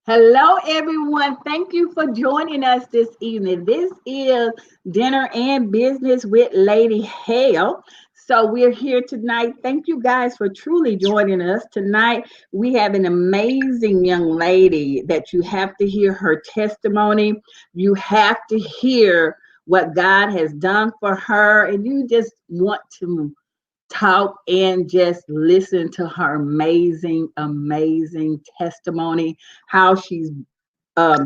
Hello, everyone. Thank you for joining us this evening. This is Dinner and Business with Lady Hale. So, we're here tonight. Thank you guys for truly joining us. Tonight, we have an amazing young lady that you have to hear her testimony. You have to hear what God has done for her, and you just want to talk and just listen to her amazing testimony, how she's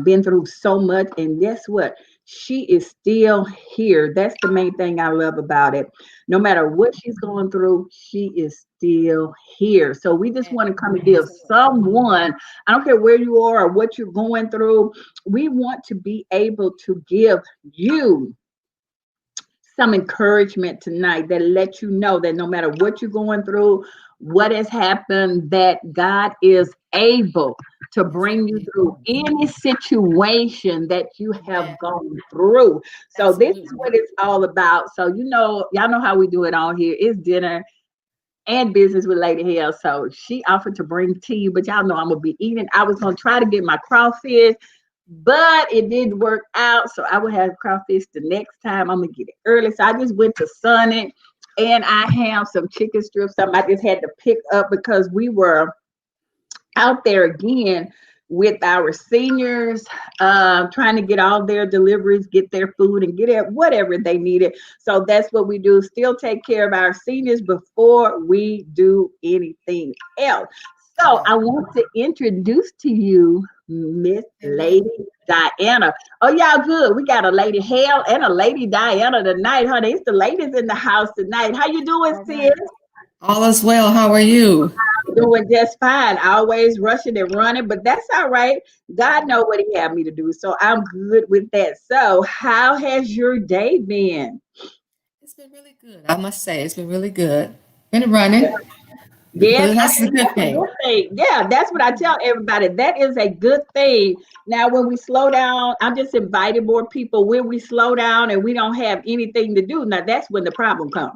been through so much. And guess what? She is still here. That's the main thing I love about it. No matter what she's going through, she is still here. So we just want to come and give someone, I don't care where you are or what you're going through, we want to be able to give you some encouragement tonight that let you know that no matter what you're going through, what has happened, that God is able to bring you through any situation that you have gone through. So this is what it's all about. So y'all know how we do it on here. It's dinner and business with Lady Hale. So she offered to bring tea, but y'all know I'm gonna be eating. I was gonna try to get my crawfish, but it didn't work out. So I will have crawfish the next time. I'm gonna get it early. So I just went to Sonic and I have some chicken strips. Something I just had to pick up because we were out there again with our seniors, trying to get all their deliveries, get their food, and get it whatever they needed. So that's what we do. Still take care of our seniors before we do anything else. So I want to introduce to you Miss Lady Diana. Oh, y'all good. We got a Lady Hale and a Lady Diana tonight, honey. It's the ladies in the house tonight. How you doing, sis? All is well. How are you? Doing just fine. Always rushing and running, but that's all right. God know what He had me to do, so I'm good with that. So, how has your day been? It's been really good. I must say, it's been really good. Been running, Yes, but that's a good that's a thing. good thing. Yeah, that's what I tell everybody. That is a good thing. Now, when we slow down, I'm just inviting more people. When we slow down and we don't have anything to do, now that's when the problem comes.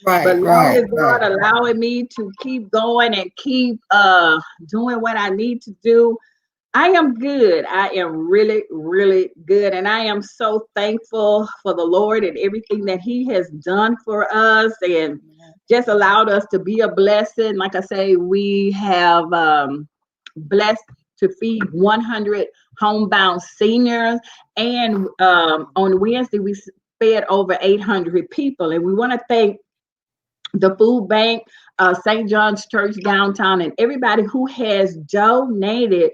But Right, long right, as right. God allowing me to keep going and keep doing what I need to do, I am good. I am really good. And I am so thankful for the Lord and everything that He has done for us and just allowed us to be a blessing. Like I say, we have blessed to feed 100 homebound seniors. And on Wednesday, we fed over 800 people. And we want to thank the food bank, St. John's Church downtown, and everybody who has donated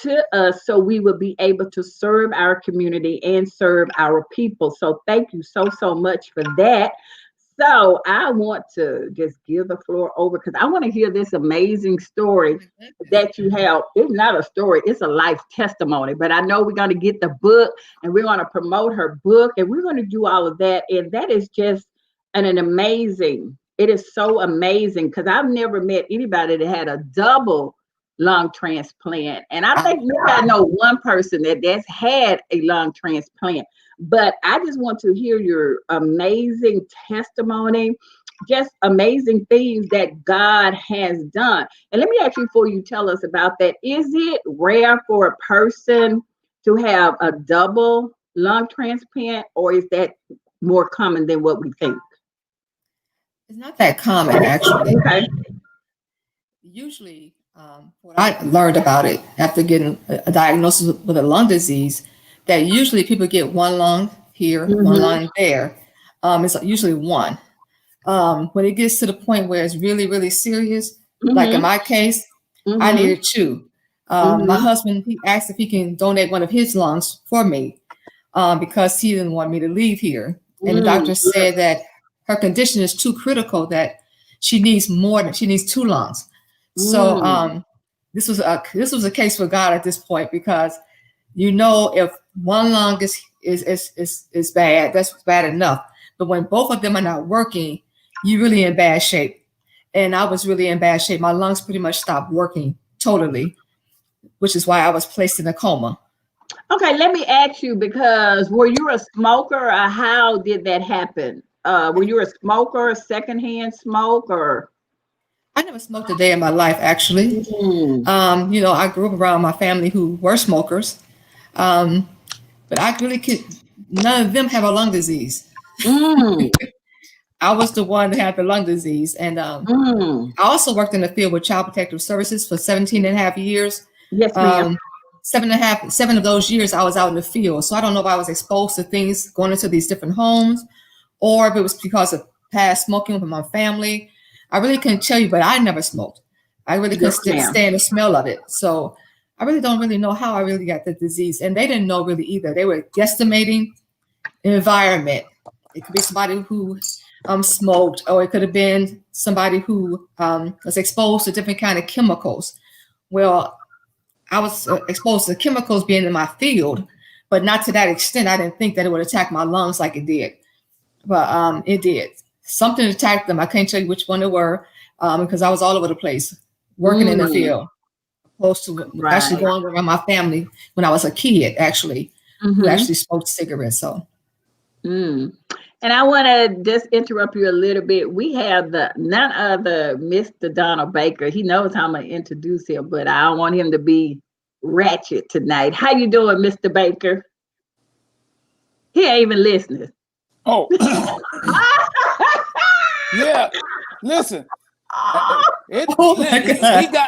to us so we will be able to serve our community and serve our people. So thank you so much for that. So I want to just give the floor over because I want to hear this amazing story that you have. It's not a story, it's a life testimony. But I know we're going to get the book and we're going to promote her book and we're going to do all of that. And that is just an amazing, it is so amazing because I've never met anybody that had a double lung transplant. And I think maybe I know one person that's had a lung transplant. But I just want to hear your amazing testimony, just amazing things that God has done. And let me ask you before you tell us about that. Is it rare for a person to have a double lung transplant, or is that more common than what we think? It's not that common, actually. Okay. Usually, what I learned about it after getting a diagnosis with a lung disease, that usually people get one lung here, one Mm-hmm. lung there. It's usually one. When it gets to the point where it's really, really serious, like in Mm-hmm. my case, I Mm-hmm. needed two. My Mm-hmm. husband, he asked if he can donate one of his lungs for me because he didn't want me to leave here. And the Mm, doctor said that her condition is too critical that she needs two lungs. So mm. this was a case for God at this point because if one lung is bad, that's bad enough. But when both of them are not working, you're really in bad shape. And I was really in bad shape. My lungs pretty much stopped working totally, which is why I was placed in a coma. Okay, let me ask you because were you a smoker or how did that happen? Were you a smoker, secondhand smoke or? I never smoked a day in my life, actually. Mm. I grew up around my family who were smokers, um, but I really could. None of them have a lung disease. Mm. I was the one that had the lung disease, and Mm. I also worked in the field with Child Protective Services for 17 and a half years. Yes, ma'am. Um, 7 of those years I was out in the field. So I don't know if I was exposed to things going into these different homes or if it was because of past smoking with my family. I really couldn't tell you, but I never smoked. I really couldn't Yes, ma'am. stand the smell of it. So I really don't really know how I really got the disease. And they didn't know really either. They were guesstimating the environment. It could be somebody who smoked, or it could have been somebody who was exposed to different kind of chemicals. Well, I was exposed to chemicals being in my field, but not to that extent. I didn't think that it would attack my lungs like it did, but it did. Something attacked them. I can't tell you which one it were because I was all over the place working in the Mm. field, opposed to actually Right. going around my family when I was a kid, actually, who Mm-hmm. actually smoked cigarettes. So, Mm. And I want to just interrupt you a little bit. We have the none other Mr. Donald Baker. He knows how I'm gonna introduce him, but I don't want him to be ratchet tonight. How you doing, Mr. Baker? He ain't even listening. Oh, yeah. Listen, oh my God.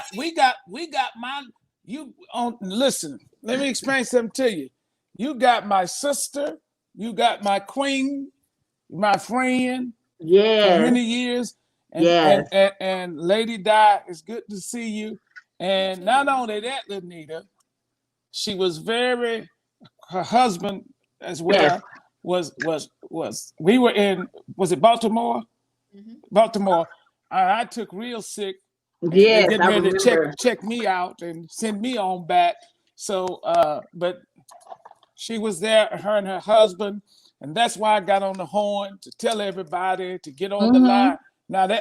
we got my you on. Listen, let me explain something to you. You got my sister. You got my queen, my friend for Yes, many years, yes, and Lady Di. It's good to see you. And not only that, Lenita, she was very. Her husband as yes, well was. We were in. Was it Baltimore? Mhm. Baltimore. I took real sick, and they yes. getting I ready to remember. check me out and send me on back. So, but she was there, her and her husband, and that's why I got on the horn to tell everybody to get on the Mm-hmm. line.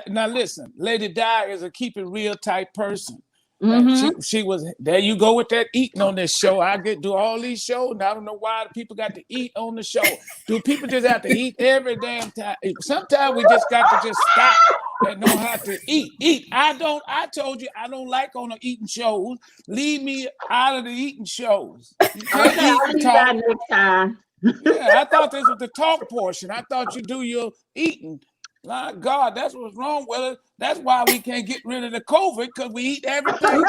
Now listen, Lady Di is a keep it real type person. Mm-hmm. She was there. You go with that eating on this show. I do all these shows, and I don't know why the people got to eat on the show. Do people just have to eat every damn time? Sometimes we just got to just stop and know how to eat. Eat. I don't. I told you I don't like on the eating shows. Leave me out of the eating shows. You can't Okay, eat I'll and leave that talk. next time. Yeah, I thought this was the talk portion. I thought you do your eating. My God, that's what's wrong with it. That's why we can't get rid of the COVID because we eat everything.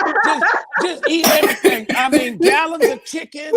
Just eat everything. I mean, gallons of chicken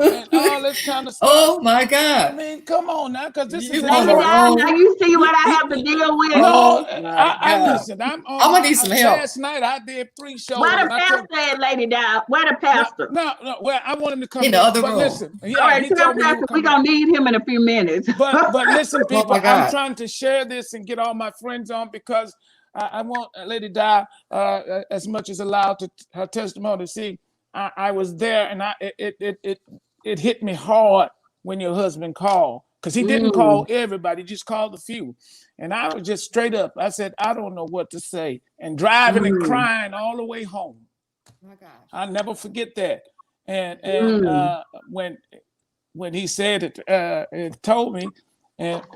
and all this kind of stuff. Oh my I God. mean, come on now, because this is You a on Lady the show. Di, now wrong. you see what You, I you, have to deal with. no, Oh my I God. listen. I'm I'm on. gonna need some help. Last night I did 3 Where shows, the and I told pastor at, Lady Di? Where the no, pastor? no. Well, I want him to come In the in, other but room. listen, All yeah, right, he tell told me he pastor would we come in. gonna need him in a few minutes. But listen, Oh people, my I'm God. trying to share this and get all my friends on because I want Lady Di as much as allowed to her testimony. See, I was there, and it hit me hard when your husband called because he didn't call Mm, everybody, he just called a few, and I was just straight up. I said I don't know what to say, and driving and mm, crying all the way home. My gosh. I'll never forget that. And mm. when he said it and told me,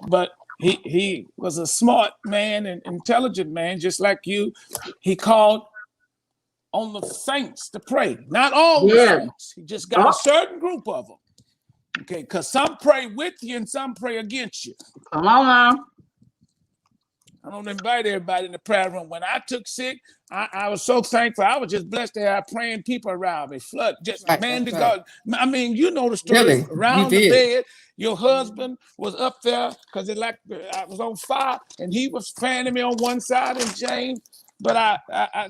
but he was a smart man and intelligent man, just like you. He called on the saints to pray, not all the Yeah. saints. He just got a Oh, certain group of them. Okay, because some pray with you and some pray against you. come on now. I don't invite everybody in the prayer room. When I took sick, I was so thankful. I was just blessed to have praying people around me. Flood, That's just right. man to That's right. God. I mean, you know the story. Really, you Around the did. bed, your husband was up there because it like I was on fire, and he was fanning me on one side, and James. But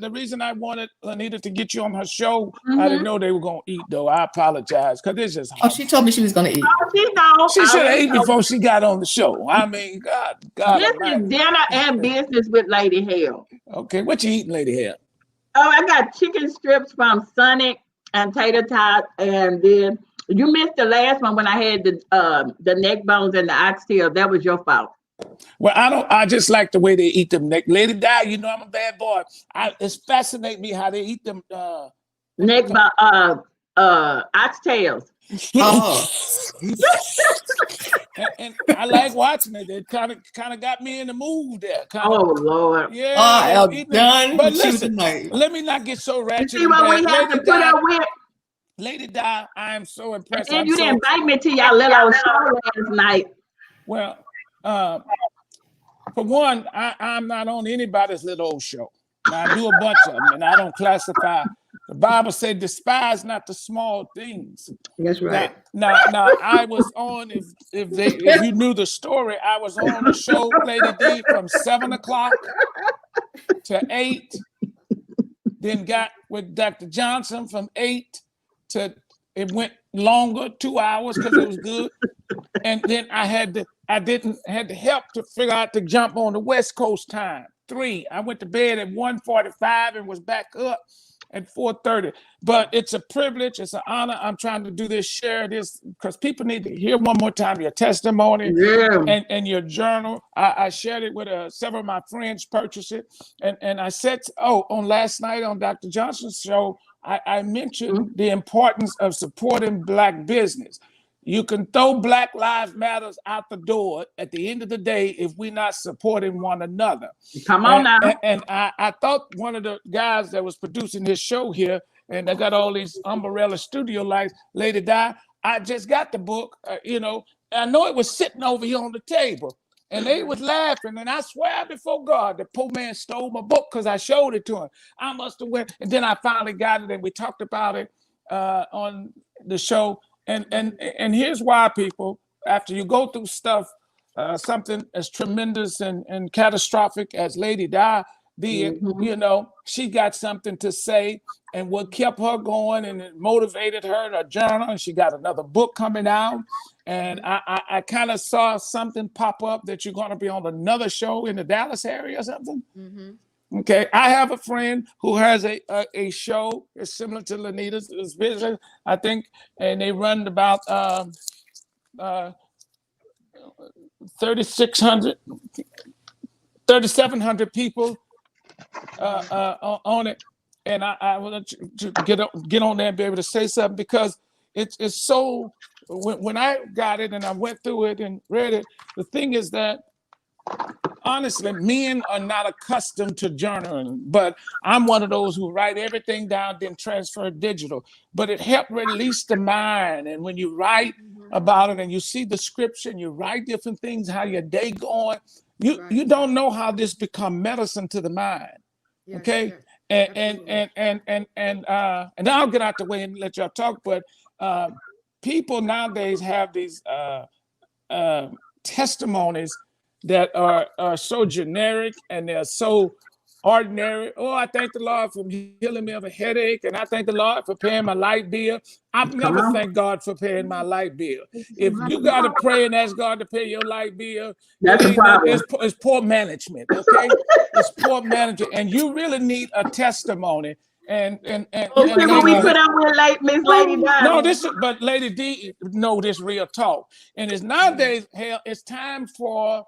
the reason I wanted Anita to get you on her show, I didn't Mm-hmm. know they were gonna eat though. I apologize because it's just Oh, hard. she told me she was gonna eat. Oh, she know. She I should have already ate know. before she got on the show. I mean, God This is Almighty. dinner and business with Lady Hale. Okay, what you eating, Lady Hale? Oh, I got chicken strips from Sonic and tater tots, and then you missed the last one when I had the neck bones and the oxtail. That was your fault. Well, I don't. I just like the way they eat them. Lady Di, you know I'm a bad boy. It's fascinating me how they eat them. What they Neck call bone. oxtails. Oh, and I like watching it. It kind of got me in the mood there. Oh Lord. Yeah. I am eating it. done But with you listen, tonight. let me not get so You ratchet see and what we bad. have to put up with? Lady Di, I am so impressed. And I'm you so didn't invite me to y'all little show last night. well. For one, I'm not on anybody's little old show. Now I do a bunch of them, and I don't classify. The Bible said, "Despise not the small things." That's right. Now, I was on. If you knew the story, I was on a show, Lady D, from 7 o'clock to 8. Then got with Dr. Johnson from 8 to it went longer, 2 hours because it was good. And then I had to help to figure out to jump on the West Coast time. 3. I went to bed at 1:45 and was back up at 4:30. But it's a privilege, it's an honor. I'm trying to do this, share this, because people need to hear one more time your testimony and your journal. I shared it with several of my friends, purchased it. And I said, on last night on Dr. Johnson's show, I mentioned the importance of supporting Black business. You can throw Black Lives Matters out the door at the end of the day if we're not supporting one another. Come on now. And I thought one of the guys that was producing this show here, and I got all these umbrella studio lights, Lady Di, I just got the book, I know it was sitting over here on the table. And they was laughing, and I swear before God, the poor man stole my book because I showed it to him. I must have went, and then I finally got it, and we talked about it on the show. And here's why, people, after you go through stuff, something as tremendous and catastrophic as Lady Di did, she got something to say, and what kept her going and it motivated her to journal, and she got another book coming out. And I kind of saw something pop up that you're going to be on another show in the Dallas area or something. Mm-hmm. Okay, I have a friend who has a show. It's similar to Lanita's business, I think, and they run about 3,700 people on it. And I want to get on there and be able to say something, because it's so. When I got it and I went through it and read it, the thing is that, honestly, men are not accustomed to journaling, but I'm one of those who write everything down, then transfer digital. But it helped release the mind. And when you write about it and you see the scripture and you write different things, how your day going, you don't know how this become medicine to the mind. Okay. And I'll get out the way and let y'all talk. But people nowadays have these testimonies that are so generic and they're so ordinary. Oh, I thank the Lord for healing me of a headache, and I thank the Lord for paying my light bill. I've never thanked God for paying my light bill. If you got to pray and ask God to pay your light bill, it's poor management, okay? It's poor management, and you really need a testimony. And what we put on with Miss Lady Di. No, but Lady D know this real talk. And it's nowadays, Hale, it's time for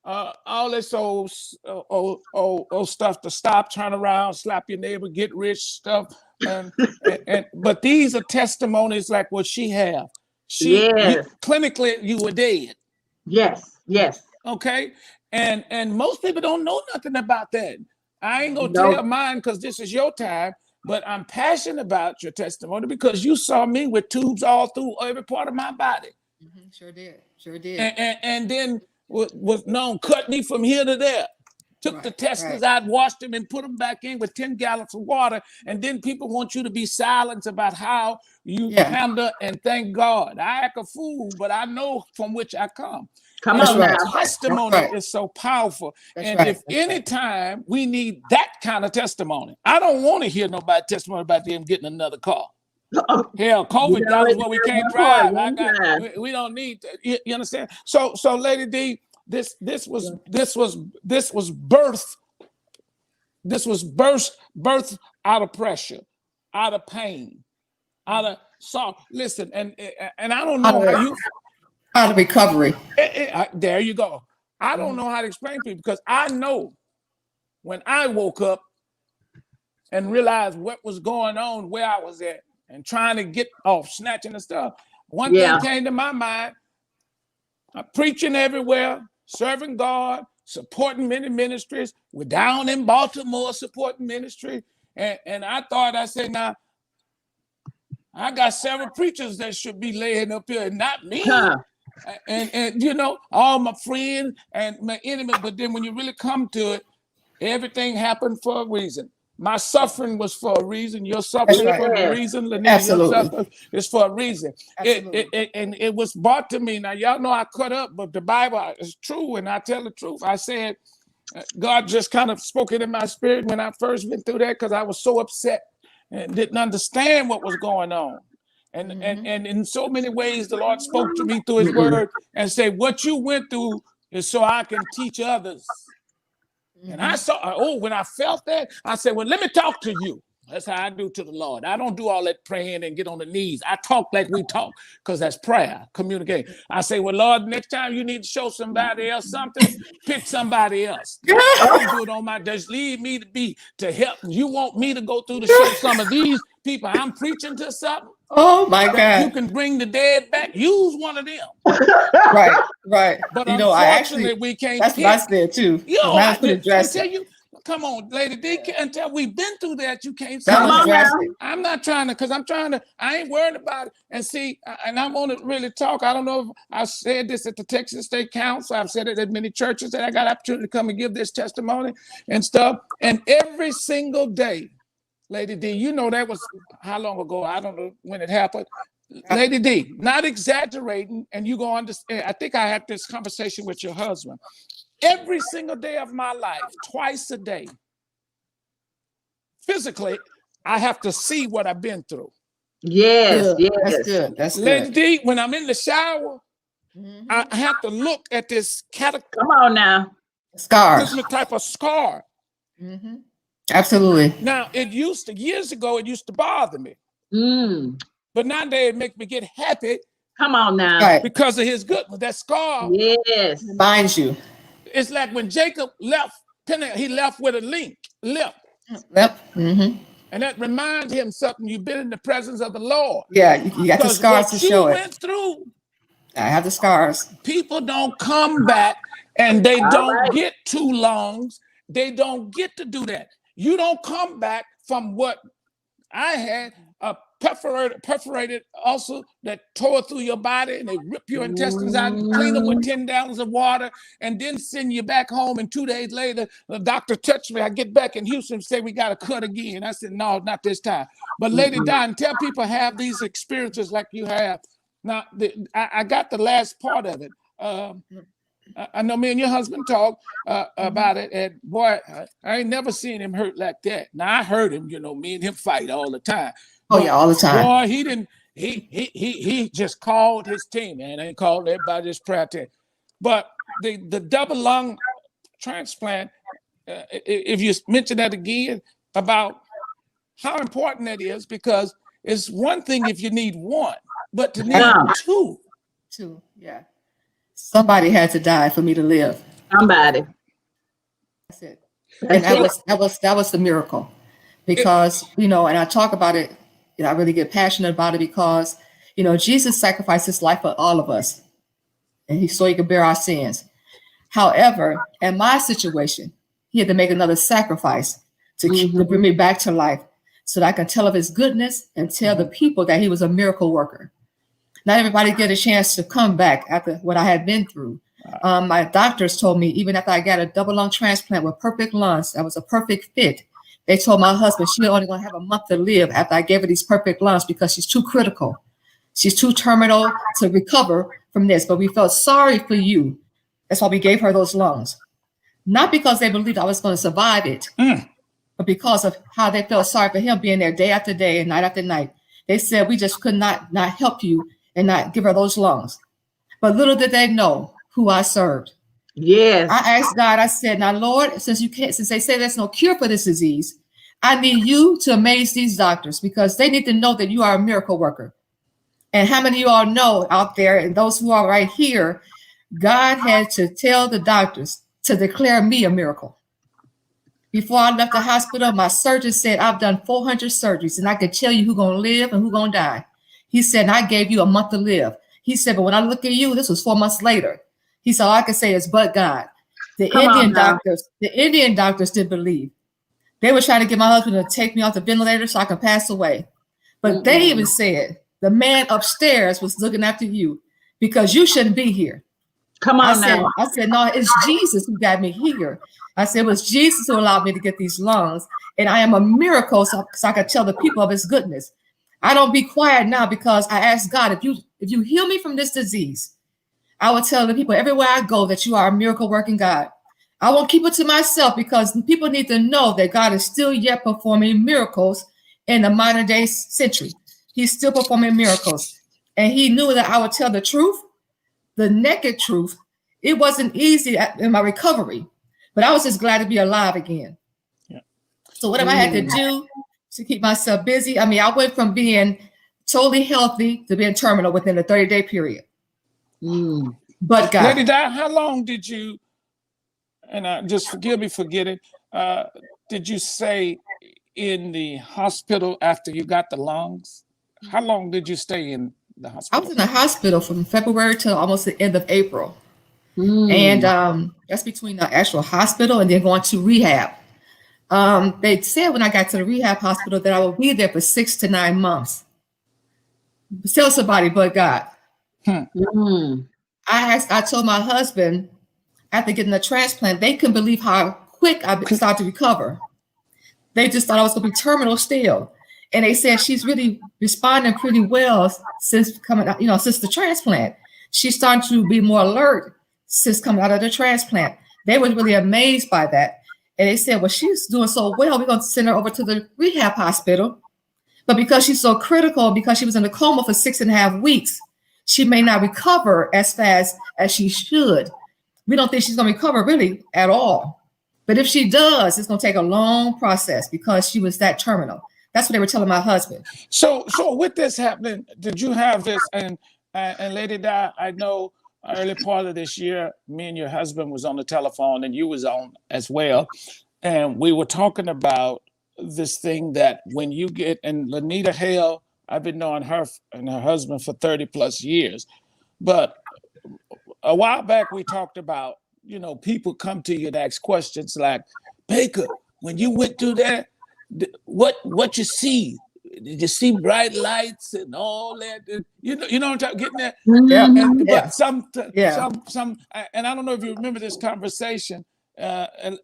all this old stuff to stop, turn around, slap your neighbor, get rich stuff. But these are testimonies like what she have. Clinically, you were dead. Yes. Okay. And most people don't know nothing about that. I ain't gonna tell mine because this is your time, but I'm passionate about your testimony because you saw me with tubes all through every part of my body. Mm-hmm. Sure did. And then was known, cut me from here to there. Took the testicles out, washed them, and put them back in with 10 gallons of water. And then people want you to be silent about how you handle and thank God. I act a fool, but I know from which I come. Come on now. Testimony is so powerful. If anytime we need that kind of testimony, I don't want to hear nobody testimony about them getting another car. Hell, COVID got us where we can't drive. We don't need that. You understand? So Lady D, this was birth out of pressure, out of pain, out of sorrow. Listen, and I don't know how you out of recovery. There you go. I don't know how to explain to people because I know when I woke up and realized what was going on, where I was at, and trying to get off, snatching the stuff. One thing came to my mind. I'm preaching everywhere, serving God, supporting many ministries. We're down in Baltimore supporting ministry. And I said, now, I got several preachers that should be laying up here, and not me. And you know, all my friends and my enemies. But then when you really come to it, everything happened for a reason. My suffering was for a reason. Your suffering for a reason. Lanita, your suffering is for a reason. It was brought to me. Now, y'all know I cut up, but the Bible is true, and I tell the truth. I said, God just kind of spoke it in my spirit when I first went through that, because I was so upset and didn't understand what was going on. And in so many ways, the Lord spoke to me through his word and said, what you went through is so I can teach others. And I saw, when I felt that, I said, well, let me talk to you. That's how I do to the Lord. I don't do all that praying and get on the knees. I talk like we talk, because that's prayer, communicate. I say, well, Lord, next time you need to show somebody else something, pick somebody else. I don't do it on my, just leave me to help. You want me to go through to show some of these people I'm preaching to something? Oh my God. You can bring the dead back. Use one of them. Right. But you know, unfortunately, we can't. That's what I said too. I tell you, come on, Lady D, until we've been through that, you can't say that. I'm not trying to, because I ain't worried about it. And see, and I want to really talk. I don't know if I said this at the Texas State Council. I've said it at many churches that I got opportunity to come and give this testimony and stuff. And every single day, Lady D, you know that was how long ago? I don't know when it happened. Lady D, not exaggerating, and you go understand. I think I had this conversation with your husband. Every single day of my life, twice a day, physically, I have to see what I've been through. Yes. That's good. That's good. Lady D, when I'm in the shower, I have to look at this Come on now. Scars. This type of scar. Absolutely. Now, years ago, it used to bother me. But nowadays, it makes me get happy. Come on now. Because of his goodness. That scar reminds you. It's like when Jacob left, he left with a limp. And that reminds him something. You've been in the presence of the Lord. Yeah, you got the scars to show it. Went through. I have the scars. People don't come back, and they don't get 2 lungs. They don't get to do that. You don't come back from what I had, a perforated ulcer that tore through your body, and they rip your intestines out and clean them with 10 gallons of water, and then send you back home. And 2 days later, the doctor touched me. I get back in Houston and say, we got to cut again. I said, no, not this time. But Lady Diana, tell people have these experiences like you have. Now, I got the last part of it. I know me and your husband talked about it, and boy, I ain't never seen him hurt like that. Now I heard him, you know, me and him fight all the time. Oh yeah, all the time. Boy, he didn't. He just called his team, man. Ain't called everybody his prayer team. But the double lung transplant, if you mention that again about how important that is, because it's one thing if you need one, but to need 2. 2, yeah. Somebody had to die for me to live. Somebody. That's it. And that was the miracle, because you know, and I talk about it. You know, I really get passionate about it because you know Jesus sacrificed his life for all of us, and so he could bear our sins. However, in my situation, he had to make another sacrifice to bring me back to life, so that I can tell of his goodness and tell the people that he was a miracle worker. Not everybody get a chance to come back after what I had been through. My doctors told me, even after I got a double lung transplant with perfect lungs, that was a perfect fit. They told my husband she only going to have a month to live after I gave her these perfect lungs because she's too critical. She's too terminal to recover from this. But we felt sorry for you. That's why we gave her those lungs. Not because they believed I was going to survive it, but because of how they felt sorry for him being there day after day and night after night. They said we just could not help you and not give her those lungs. But little did they know who I served. Yes. I asked God, I said, now, Lord, since they say there's no cure for this disease, I need you to amaze these doctors, because they need to know that you are a miracle worker. And how many of you all know out there, and those who are right here, God had to tell the doctors to declare me a miracle. Before I left the hospital, my surgeon said, I've done 400 surgeries and I can tell you who's going to live and who's going to die. He said, and I gave you a month to live. He said, but when I look at you, this was 4 months later. He said, all I can say is, but God. The Come on now. Indian doctors didn't believe. They were trying to get my husband to take me off the ventilator so I could pass away. But they even said, the man upstairs was looking after you because you shouldn't be here. Come on now. I said, no, it's Jesus who got me here. I said, it was Jesus who allowed me to get these lungs. And I am a miracle so I could tell the people of his goodness. I don't be quiet now because I asked God, if you heal me from this disease, I will tell the people everywhere I go that you are a miracle working God. I won't keep it to myself because people need to know that God is still yet performing miracles in the modern day century. He's still performing miracles. And he knew that I would tell the truth, the naked truth. It wasn't easy in my recovery, but I was just glad to be alive again. Yeah. So what have I had to do to keep myself busy? I mean, I went from being totally healthy to being terminal within a 30-day period. But God. Lady Di, how long did you, and just forgive me for forgetting, did you stay in the hospital after you got the lungs? How long did you stay in the hospital? I was in the hospital from February to almost the end of April. And that's between the actual hospital and then going to rehab. They said when I got to the rehab hospital that I would be there for 6 to 9 months. Tell somebody but God. I told my husband after getting the transplant, they couldn't believe how quick I started to recover. They just thought I was going to be terminal still. And they said she's really responding pretty well since coming out, since the transplant. She's starting to be more alert since coming out of the transplant. They were really amazed by that. And they said, well, she's doing so well, we're going to send her over to the rehab hospital. But because she's so critical, because she was in a coma for 6.5 weeks, she may not recover as fast as she should. We don't think she's going to recover really at all. But if she does, it's going to take a long process because she was that terminal. That's what they were telling my husband. So with this happening, did you have this? And Lady Di, I know early part of this year, me and your husband was on the telephone and you was on as well. And we were talking about this thing that when you get, and Lanita Hale, I've been knowing her and her husband for 30 plus years. But a while back, we talked about, people come to you and ask questions like, Baker, when you went through that, what you see? Did you see bright lights and all that? You know what I'm getting at? Yeah. But some, and I don't know if you remember this conversation, and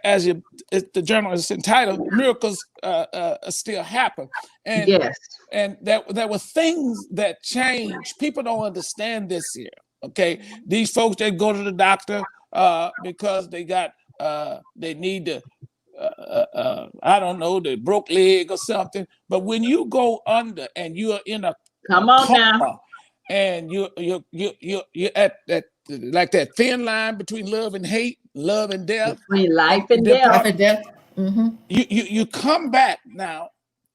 as the journal is entitled, "Miracles Still Happen," and yes, and there were things that changed. People don't understand this here. Okay, these folks that go to the doctor because they got they need to. I don't know, the broke leg or something. But when you go under and you're in a coma, now, and you're at that, like that thin line between love and hate, love and death, between life and death. You come back now,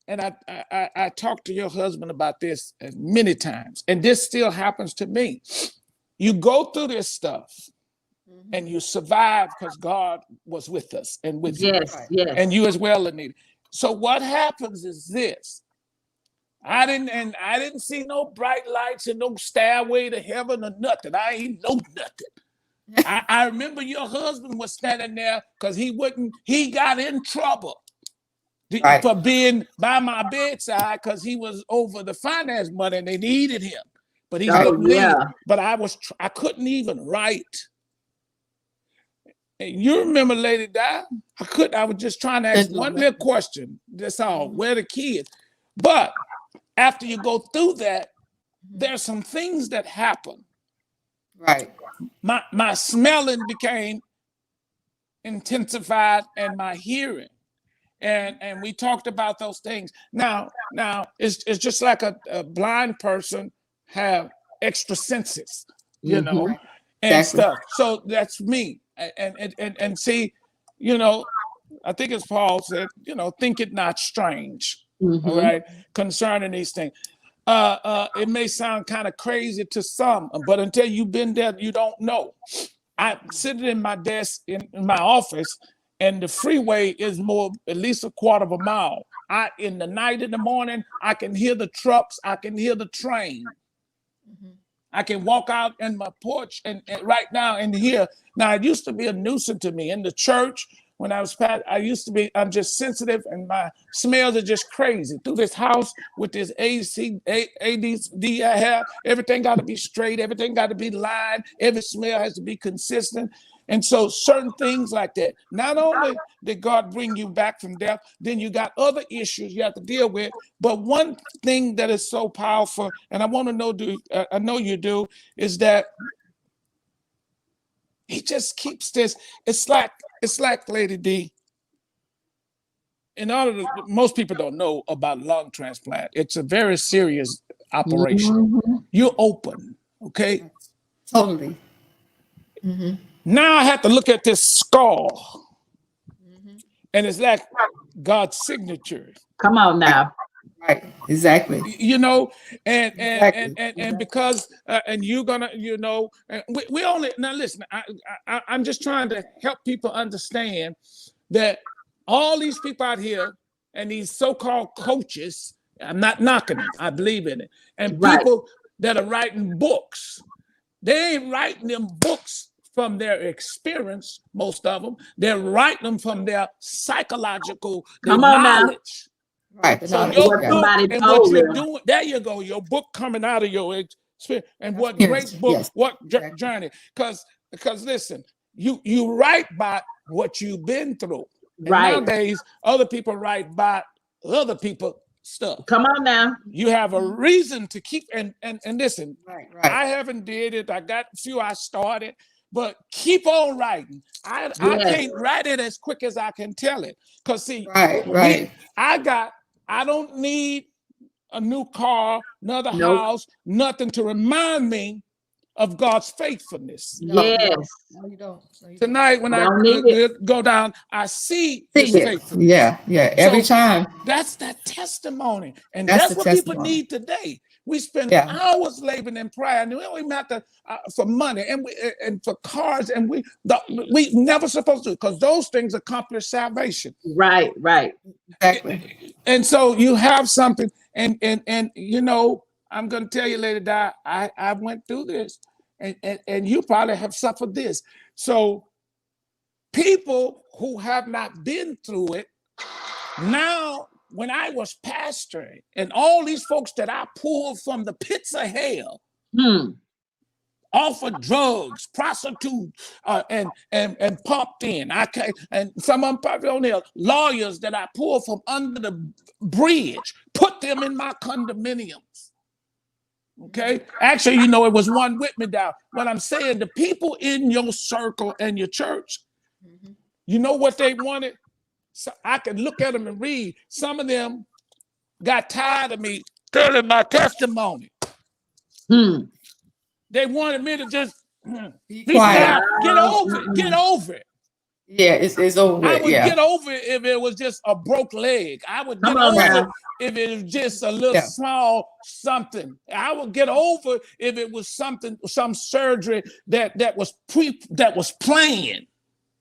and I talked to your husband about this many times, and this still happens to me. You go through this stuff. And you survive because God was with us and with you. Yes. And you as well, Anita. So what happens is this. I didn't see no bright lights and no stairway to heaven or nothing. I ain't know nothing. I remember your husband was standing there because he got in trouble for being by my bedside because he was over the finance money and they needed him. But he couldn't leave. But I couldn't even write. You remember Lady Di? I was just trying to ask one little question. That's all. Where the kids? But after you go through that, there's some things that happen. Right. My smelling became intensified and my hearing. And we talked about those things. Now it's just like a blind person have extra senses, and stuff. So that's me. And see, I think as Paul said, think it not strange, all right, concerning these things. It may sound kind of crazy to some, but until you've been there, you don't know. I'm sitting in my desk in my office, and the freeway is more at least a quarter of a mile. In the night, in the morning, I can hear the trucks, I can hear the train. I can walk out in my porch and right now and here. Now, it used to be a nuisance to me in the church when I was I'm just sensitive and my smells are just crazy. Through this house with this ADD I have, everything got to be straight, everything got to be lined, every smell has to be consistent. And so certain things like that, not only did God bring you back from death, then you got other issues you have to deal with. But one thing that is so powerful, and I want to know, I know you do, is that he just keeps this. It's like Lady D. Most people don't know about lung transplant. It's a very serious operation. You're open, okay? Totally. Now I have to look at this skull, and it's like God's signature. Come on now. Right. Exactly. You know, and Exactly. because and you're gonna, you know, we only now listen. I'm just trying to help people understand that all these people out here and these so-called coaches, I'm not knocking them. I believe in it, and people that are writing books, they ain't writing them books from their experience, most of them. They're writing them from their psychological knowledge. Right. So your book and what you're doing, there you go, your book coming out of your experience. And what great book, what journey. Because listen, you write by what you've been through. And nowadays, other people write by other people stuff. Come on now. You have a reason to keep and listen. I haven't did it. I got a few I started, but keep on writing. I can't write it as quick as I can tell it. Because see, I don't need a new car, another house, nothing to remind me of God's faithfulness. Yes. No, you don't. Tonight, when I go down, I see His faithfulness. Yeah. Every time. That's that testimony. And that's what people need today. We spend hours laboring in prayer, and we don't even have to for money and for cars, and we never supposed to, because those things accomplish salvation. Right. Exactly. And so you have something, and you know, I'm going to tell you, Lady Di, I went through this, and you probably have suffered this. So people who have not been through it, now, when I was pastoring, and all these folks that I pulled from the pits of hell, offered drugs, prostitutes, and pumped in. And some of them probably on there, lawyers that I pulled from under the bridge, put them in my condominiums. Okay, actually, you know, it was one with me down. What I'm saying, the people in your circle and your church, you know what they wanted? So I can look at them and read. Some of them got tired of me telling my testimony. They wanted me to just be quiet. Get over it. Yeah, it's over. I would get over it if it was just a broke leg. I would get over it if it was just a little small something. I would get over if it was some surgery that was planned.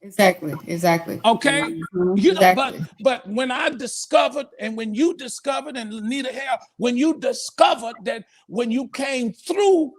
Exactly. Okay. You know, but when I discovered, and when you discovered, and Lenita Hale, when you discovered that when you came through,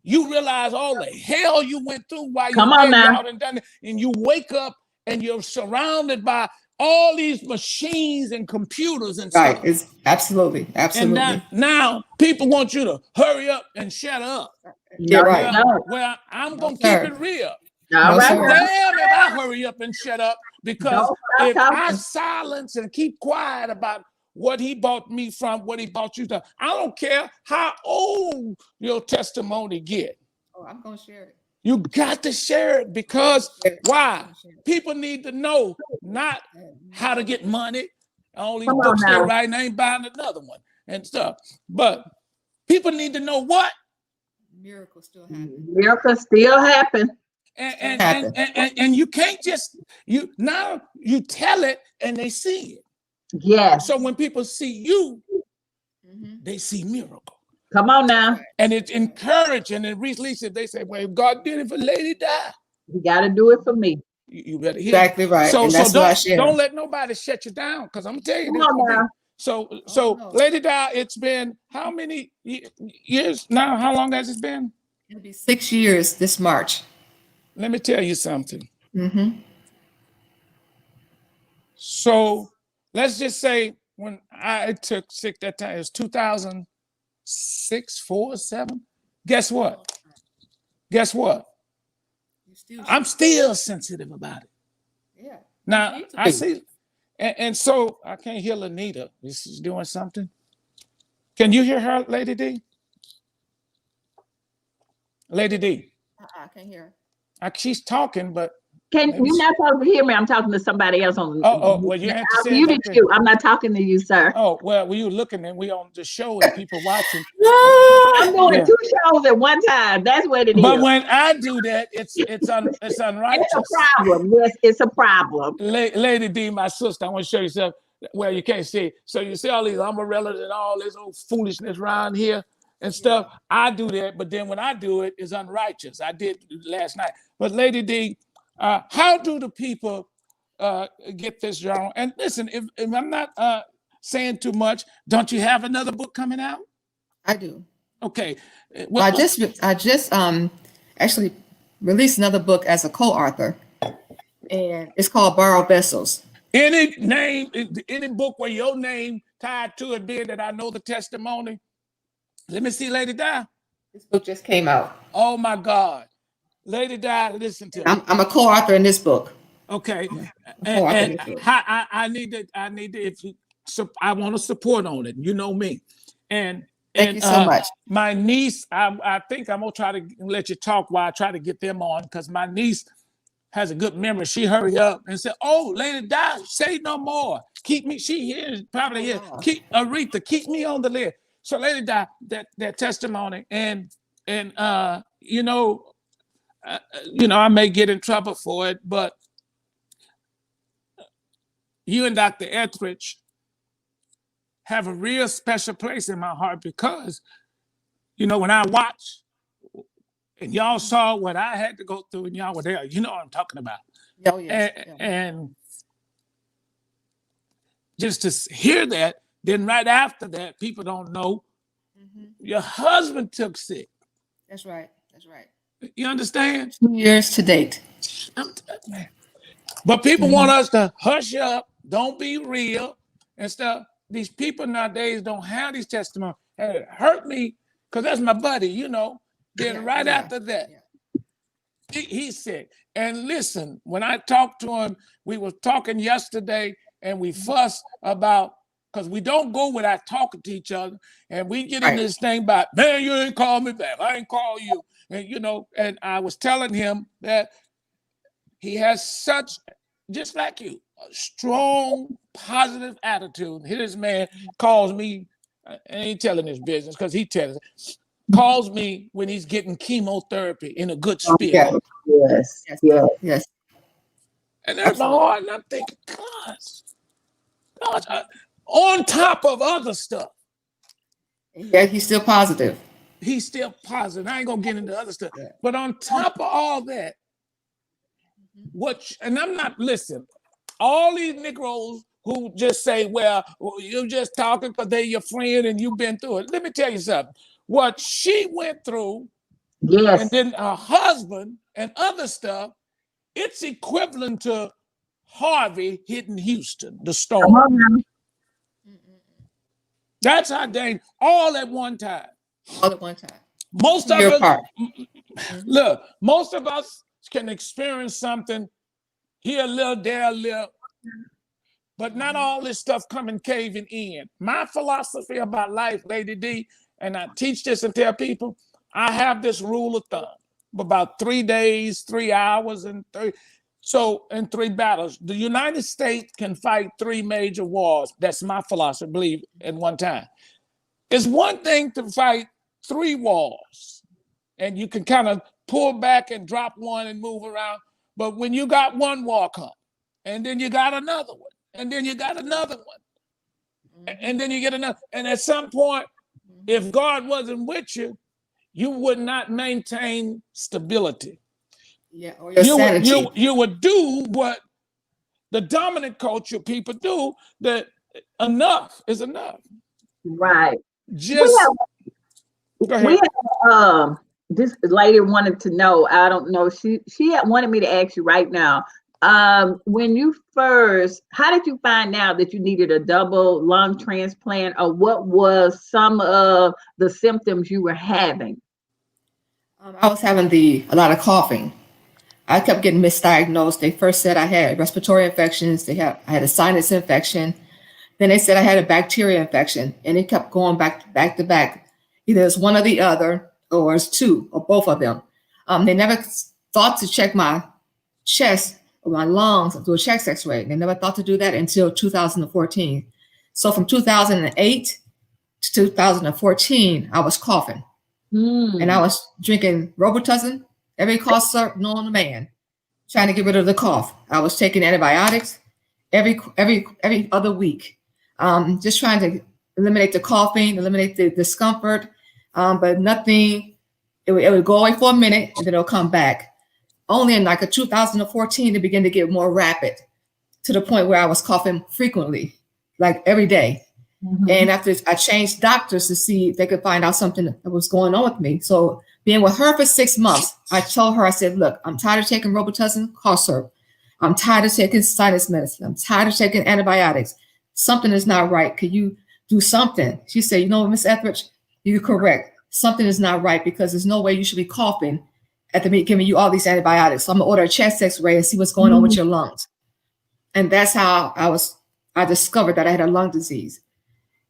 you realize all the hell you went through while you went out and done it, and you wake up and you're surrounded by all these machines and computers and stuff. It's absolutely. And now people want you to hurry up and shut up. Well, I'm gonna keep it real. Damn if I hurry up and shut up, because if I silence and keep quiet about what He bought me from, what He bought you from, I don't care how old your testimony get. Oh, I'm gonna share it. You got to share it, because why? People need to know not how to get money. All these books they're writing, I ain't buying another one and stuff. But people need to know what? Miracles still happen. Miracles still happen. And you can't just you tell it and they see it. Yes. So when people see you, they see miracle. Come on now. And it's encouraging and releasing. They say, well, if God did it for Lady Di, He got to do it for me. You better hear Exactly me. right. So And that's what I share. don't let nobody shut you down, because I'm gonna tell you this. Come on now. So no. Lady Di, it's been how many years now? How long has it been? It'll be 6 years this March. Let me tell you something. Mm-hmm. So let's just say when I took sick that time, it was 2006, 4, 7. Guess what? Guess what? I'm still sensitive about it. Yeah. Now I see, and so I can't hear Lanita. She's doing something. Can you hear her, Lady D? Lady D. I can't hear. She's talking, but Can maybe you're not supposed to hear me? I'm talking to somebody else on. well, you have to I say it muted like that. you. I'm not talking to you, sir. Oh, well, you looking and we on the show and people watching. I'm doing 2 shows at one time. That's what it is. But when I do that, it's unrighteous. It's a problem. Yes, it's a problem. Lady D, my sister, I want to show you something. Well, you can't see. So you see all these umbrellas and all this old foolishness around here and stuff. I do that, but then when I do it, it's unrighteous. I did last night. But Lady D, how do the people get this journal? And listen, if I'm not saying too much, don't you have another book coming out? I do. Okay. I just actually released another book as a co-author, and it's called Borrowed Vessels. Any name, any book where your name tied to it, being that I know the testimony. Let me see, Lady Di. This book just came out. Oh my God, Lady Di, listen to me. I'm a co-author in this book. Okay, and I need to. If you, I want to support on it. You know me, and thank you so much. My niece, I think I'm gonna try to let you talk while I try to get them on, because my niece has a good memory. She hurried up and said, "Oh, Lady Di, say no more. Keep me." She here, probably here. Keep Aretha, keep me on the list. So, Lady Di, that testimony, and you know, I may get in trouble for it, but you and Dr. Etheridge have a real special place in my heart, because, when I watch and y'all saw what I had to go through and y'all were there, you know what I'm talking about. Oh, yes. And just to hear that, then right after that, people don't know, your husband took sick. That's right. That's right. You understand? 2 years to date. But people want us to hush up, don't be real and stuff. These people nowadays don't have these testimonies. And it hurt me, because that's my buddy, Then after that, he's sick. And listen, when I talked to him, we were talking yesterday, and we fussed about, because we don't go without talking to each other, and we get in this thing about, man, you ain't call me back, I ain't call you. And, and I was telling him that he has such, just like you, a strong, positive attitude. Here this man calls me, I ain't telling his business because he tells it, calls me when he's getting chemotherapy in a good spirit. Yes. And that's my heart, and I'm thinking, gosh, on top of other stuff. Yeah, he's still positive. He's still positive. I ain't gonna get into other stuff. But on top of all that, and I'm not, listen, all these Negroes who just say, well, you're just talking because they're your friend and you've been through it. Let me tell you something. What she went through, and then her husband and other stuff, it's equivalent to Harvey hitting Houston, the storm. That's how dang, all at one time. All at one time. Most of us, look, most of us can experience something here a little, there a little, but not all this stuff coming caving in. My philosophy about life, Lady D, and I teach this and tell people, I have this rule of thumb about 3 days, 3 hours, and 3 battles. The United States can fight 3 major wars. That's my philosophy, believe, at one time. It's one thing to fight 3 wars, and you can kind of pull back and drop one and move around. But when you got one war come, and then you got another one, and then you got another one, and then you get another, and at some point, if God wasn't with you, you would not maintain stability. Yeah, or your sanity. You would do what the dominant culture people do, that enough is enough. Right. We Just go we ahead. this lady wanted to know, I don't know, she had wanted me to ask you right now, when you first, how did you find out that you needed a double lung transplant, or what was some of the symptoms you were having? I was having a lot of coughing. I kept getting misdiagnosed. They first said I had respiratory infections. I had a sinus infection. Then they said I had a bacteria infection, and it kept going back to back. Either it's one or the other, or it's two, or both of them. They never thought to check my chest or my lungs, do a chest X-ray. They never thought to do that until 2014. So from 2008 to 2014, I was coughing, and I was drinking Robitussin, every cough syrup known to man, trying to get rid of the cough. I was taking antibiotics every other week, just trying to eliminate the coughing, eliminate the discomfort, but nothing. It would go away for a minute and then it'll come back. Only in like 2014, it began to get more rapid, to the point where I was coughing frequently, like every day. And after I changed doctors to see if they could find out something that was going on with me. So being with her for 6 months, I told her, I said, look, I'm tired of taking Robitussin cough syrup. I'm tired of taking sinus medicine. I'm tired of taking antibiotics. Something is not right. Could you do something? She said, you know, Miss Etheridge, you're correct. Something is not right, because there's no way you should be coughing at me giving you all these antibiotics. So I'm gonna order a chest X-ray and see what's going on with your lungs. And that's how I discovered that I had a lung disease.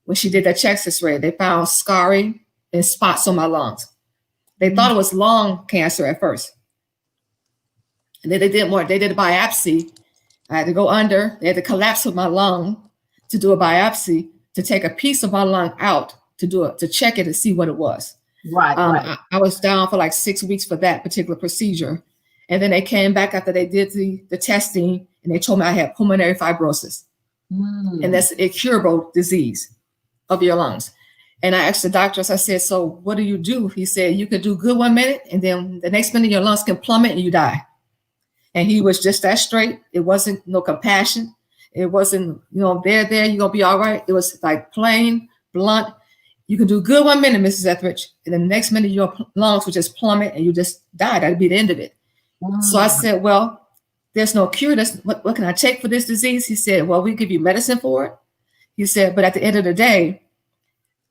When she did that chest X-ray, they found scarring and spots on my lungs. They thought it was lung cancer at first. And then they did more. They did a biopsy. I had to go under. They had to collapse with my lung to do a biopsy, to take a piece of my lung out to check it and see what it was. Right. I was down for like 6 weeks for that particular procedure. And then they came back after they did the testing, and they told me I had pulmonary fibrosis. And that's a curable disease of your lungs. And I asked the doctors, I said, so what do you do? He said, you could do good 1 minute, and then the next minute your lungs can plummet and you die. And he was just that straight. It wasn't no compassion. It wasn't, you're going to be all right. It was like plain, blunt. You can do good 1 minute, Mrs. Etheridge, and the next minute your lungs would just plummet and you just die. That'd be the end of it. So I said, well, there's no cure. What can I take for this disease? He said, well, we give you medicine for it. He said, but at the end of the day,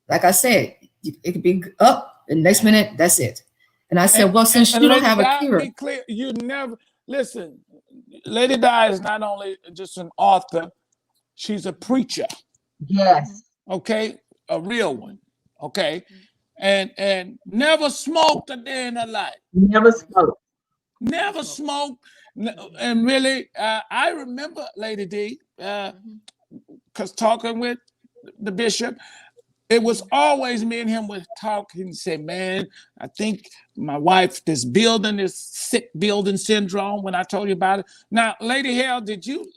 like I said, it could be up, and next minute, that's it. And I said, well, since you don't have a cure. Be clear, you never, listen, Lady Di is not only just an author, she's a preacher. Yes. Okay? A real one. Okay? And never smoked a day in her life. Never smoked. Never smoked. And really, I remember Lady D, because talking with the bishop, it was always me and him would talk and say, man, I think my wife, this sick building syndrome, when I told you about it. Now, Lady Hale, did you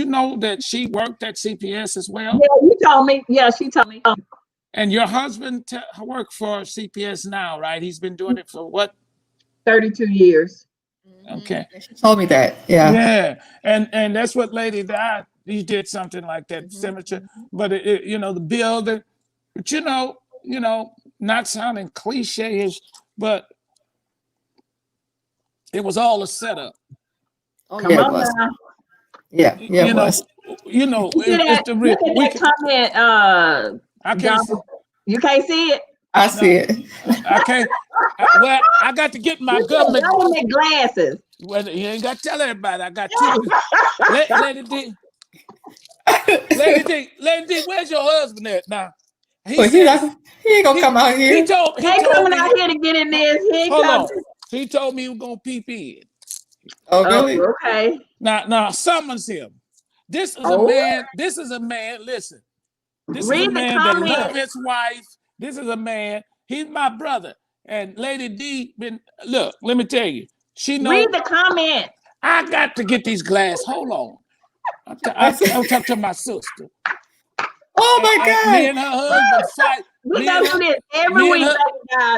know that she worked at CPS as well? Yeah, you told me. Yeah, she told me. And your husband worked for CPS now, right? He's been doing it for what? 32 years. Okay. She told me that. Yeah. Yeah. And that's what Lady Di, he did something like that, cemetery. But the building, but not sounding cliche-ish, but it was all a setup. Oh, Come on now. Yeah, it was. It's the real. Comment, I can't see. you can't see it. I see it. I can't. Well, I got to get my government glasses. Well, you ain't got to tell everybody. I got two. Lady D, where's your husband at now? He ain't gonna come out here. He coming out here to get in this. Hold on. He told me he was gonna peep in. Oh, really? Oh, okay. Now summons him. This is a man. This is a man. Listen. This is a man that loves his wife. This is a man. He's my brother. And Lady D look, let me tell you. She knows. Read the comment. I got to get these glasses. Hold on. I'll talk to my sister. Oh my God. Me and her husband fight. We go do this every week.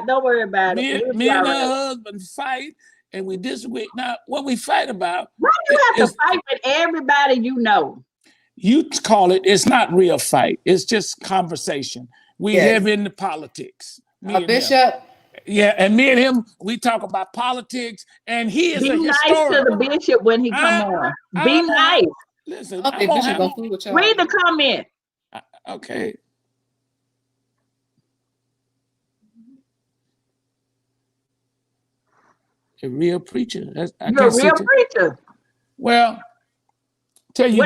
Don't worry about it. Me and her husband fight, and we disagree. Now, what we fight about, Why do you have to fight with everybody you know? You call it's not real fight. It's just conversation. We live in the politics. Me and Bishop. him. Yeah, and me and him, we talk about politics, and he is Be a nice historian. to the bishop when he come on. Be nice. Listen, I think Bishop gonna fool with y'all. Read the comment. Okay. A real preacher. You're a real preacher. Well, tell you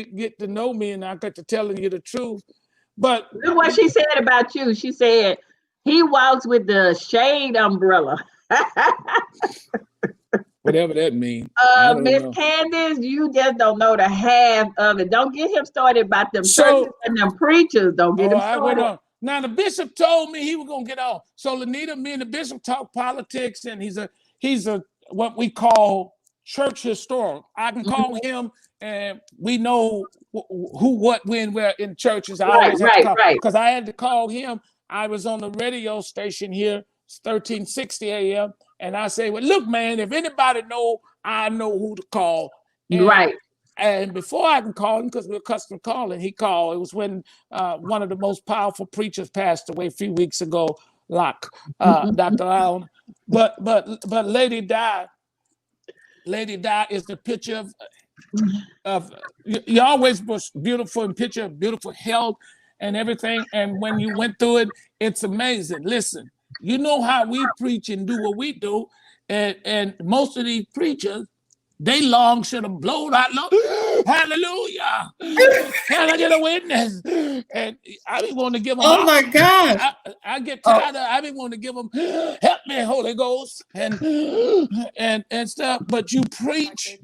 get to know me, and I got to telling you the truth. But look what she said about you. She said he walks with the shade umbrella. Whatever that means. Miss Candace, you just don't know the half of it. Don't get him started about them churches and them preachers. Don't get him started. Now the bishop told me he was gonna get on. So Lanita, me and the bishop talk politics, and he's a what we call church historian. I can call him, and we know who, what, when, where in churches. I always have to call because I had to call him. I was on the radio station here, 1360 AM, and I say, well, look, man, if anybody know, I know who to call. And, and before I can call him, because we're accustomed to calling, he called. It was when one of the most powerful preachers passed away a few weeks ago, Dr. Allen. But Lady Di is the picture of you always was beautiful in picture, beautiful health and everything. And when you went through it, it's amazing. Listen, you know how we preach and do what we do, and most of these preachers, they long should have blown out long. Hallelujah. Can I get a witness? And I be wanting to give them. Oh my God. I get tired of I be wanting to give them, help me, Holy Ghost, and stuff. But you preach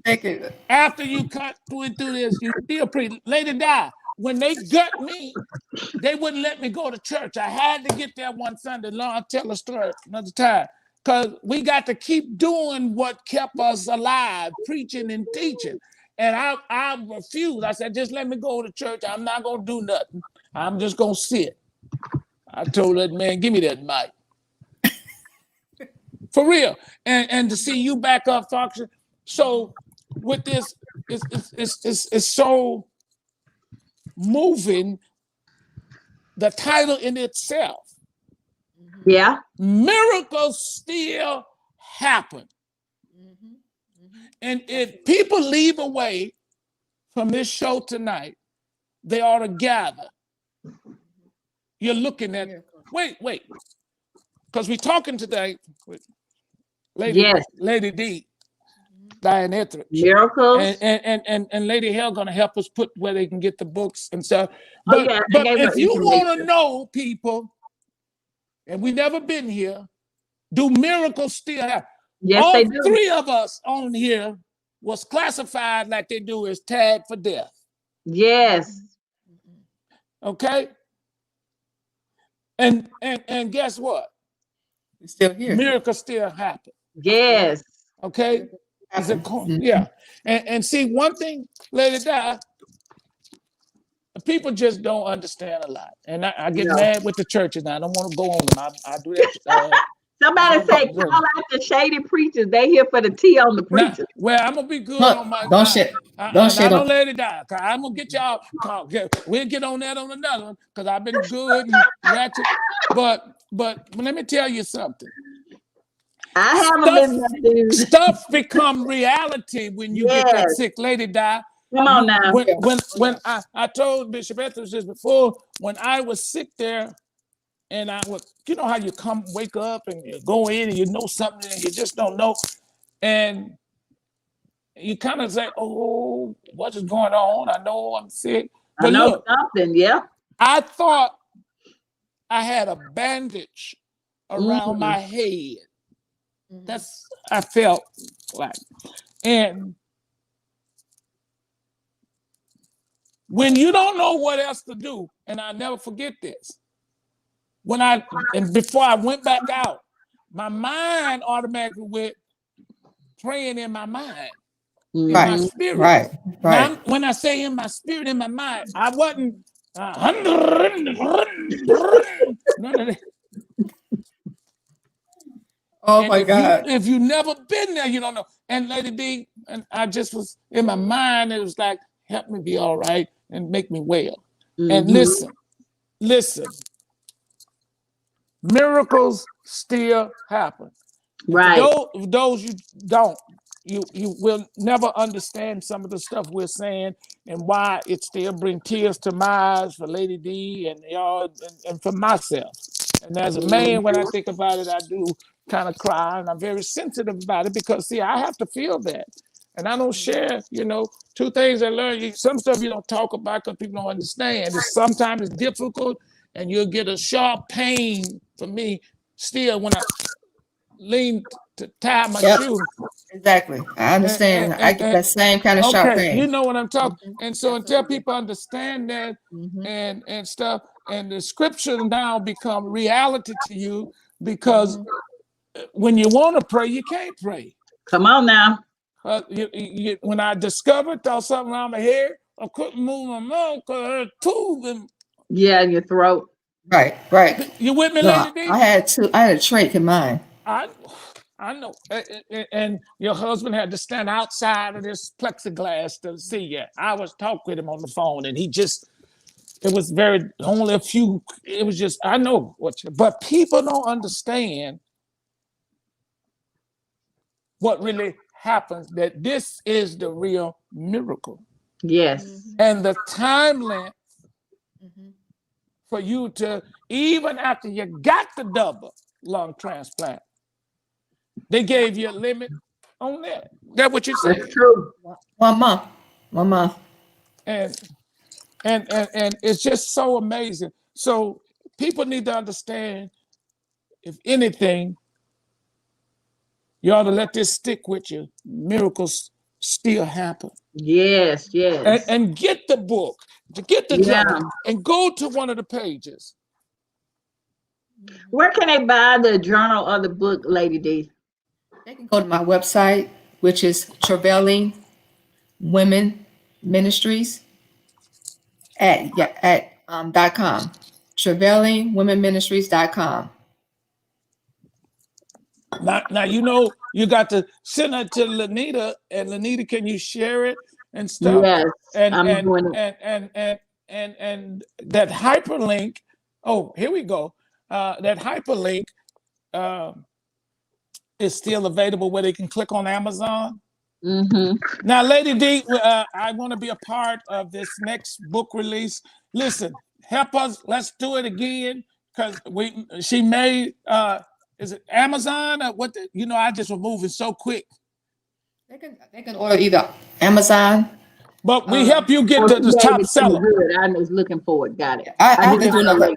after you cut through this, you still preach. Lady Di, when they gut me, they wouldn't let me go to church. I had to get there one Sunday. Lord, I'll tell a story another time. Because we got to keep doing what kept us alive, preaching and teaching. And I refused. I said, just let me go to church. I'm not going to do nothing. I'm just going to sit. I told that man, give me that mic. For real. And to see you back up, Fox. So with this, it's so moving, the title in itself. Yeah. Miracles still happen. And if people leave away from this show tonight, they ought to gather. You're looking at, wait, because we're talking today with Lady D, Diana Etheridge. Miracles. And Lady Hale going to help us put where they can get the books and stuff. But if you want to know, people, and we never been here, do miracles still happen? Yes, all they do. 3 of us on here was classified like they do as tagged for death. Yes. Okay. And guess what? It's still here. Miracles still happen. Yes. Okay. Yeah. And see, one thing, Lady Di, people just don't understand a lot. And I get mad with the churches now. I don't want to go on them. I do that. Somebody say, call out the shady preachers. They here for the tea on the preachers. Well, I'm going to be good on my... Don't shit. Don't shit. Don't let it die. I'm going to get y'all... We'll get on that on another one, because I've been good and ratchet. But let me tell you something. Stuff become reality when you get that sick. Lady Di. Come on now. When I told Bishop Etheridge this before, when I was sick there, and I was, you know how you wake up and you go in and you know something and you just don't know, and you kind of say, "Oh, what is going on? I know I'm sick." But I know look, something. Yeah. I thought I had a bandage around my head. That's I felt like, and when you don't know what else to do, and I never forget this. Before I went back out, my mind automatically went praying in my mind, in my spirit. Right. Now, when I say in my spirit, in my mind, I wasn't none of that. Oh And my God. if you never been there, you don't know. And Lady D, and I just was in my mind, it was like, help me be all right and make me well. And listen, miracles still happen. And for Right. those you don't, you will never understand some of the stuff we're saying and why it still brings tears to my eyes for Lady D and y'all and for myself. And as a man, when I think about it, I do kind of cry, and I'm very sensitive about it because see, I have to feel that. And I don't share, two things I learned. Some stuff you don't talk about because people don't understand. Sometimes it's difficult, and you'll get a sharp pain for me still when I lean to tie my shoe. Exactly. I understand. I get that same kind of sharp Okay, you pain. know what I'm talking. And so until Absolutely. people understand that Mhm. and stuff, and the scripture now become reality to you because Mhm. when you want to pray, you can't pray. Come on now. When I discovered there was something around my head, I couldn't move my mouth because I had tooth. And Yeah, in your throat. Right, right. you with me, No, Lady D? I had a trach in mine. I know. And your husband had to stand outside of this plexiglass to see you. I was talking with him on the phone, and it was only a few, it was just, I know but people don't understand what really happens, that this is the real miracle. Yes. And the time length Mhm. for you to, even after you got the double lung transplant, they gave you a limit on that. That's what you That's said. true. 1 month. 1 month. And and it's just so amazing. So people need to understand, if anything, you ought to let this stick with you. Miracles still happen. Yes, yes. And get the book, to get the Yeah. journal, and go to one of the pages. Where can they buy the journal or the book, Lady D? They can go to my website, which is Travailing Women Ministries at .com. TravailingWomenMinistries.com. Now you got to send it to Lanita, and Lanita, can you share it and stuff? Yes, And I'm and doing it. and that hyperlink. Oh, here we go. That hyperlink is still available where they can click on Amazon. Now, Lady D, I want to be a part of this next book release. Listen, help us. Let's do it again because she made. Is it Amazon or what? I just was moving so quick. They can order either Amazon. But we help you get Oh, to she the gave top it to me seller. good. I was looking for it. Got it. I I have need to to do know another. later.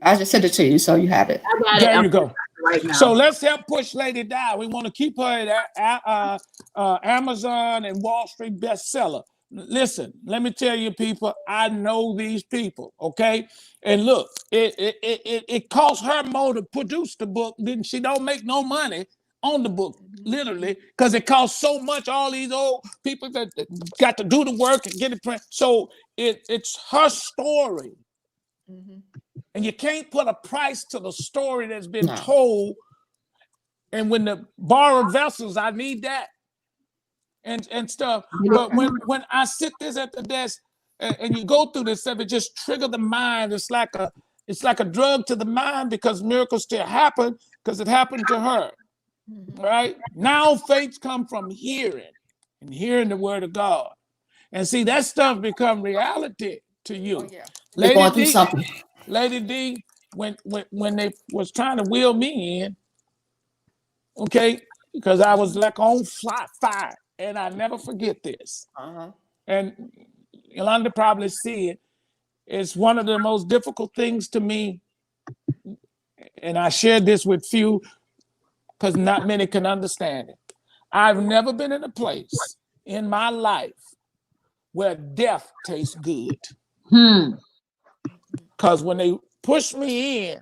I just sent it to you, so you have it. I got it. There I'm you go. right now. So let's help push Lady Di. We want to keep her at Amazon and Wall Street bestseller. Listen, let me tell you, people, I know these people, okay? And look, it cost her more to produce the book, then she don't make no money on the book, literally, because it costs so much. All these old people that got to do the work and get it print. So it's her story. And you can't put a price to the story that's been No. told. And when the borrowed vessels, I need that and stuff. But when I sit this at the desk and you go through this stuff, it just trigger the mind. It's like a drug to the mind because miracles still happen because it happened to her. Right? Now faith come from hearing and hearing the word of God. And see, that stuff become reality to you. Oh, yeah. You're going through something. Lady D, when they was trying to wheel me in, okay, because I was like on fire, and I never forget this. And Yolanda probably see it. It's one of the most difficult things to me, and I shared this with few because not many can understand it. I've never been in a place in my life where death tastes good. Because when they push me in,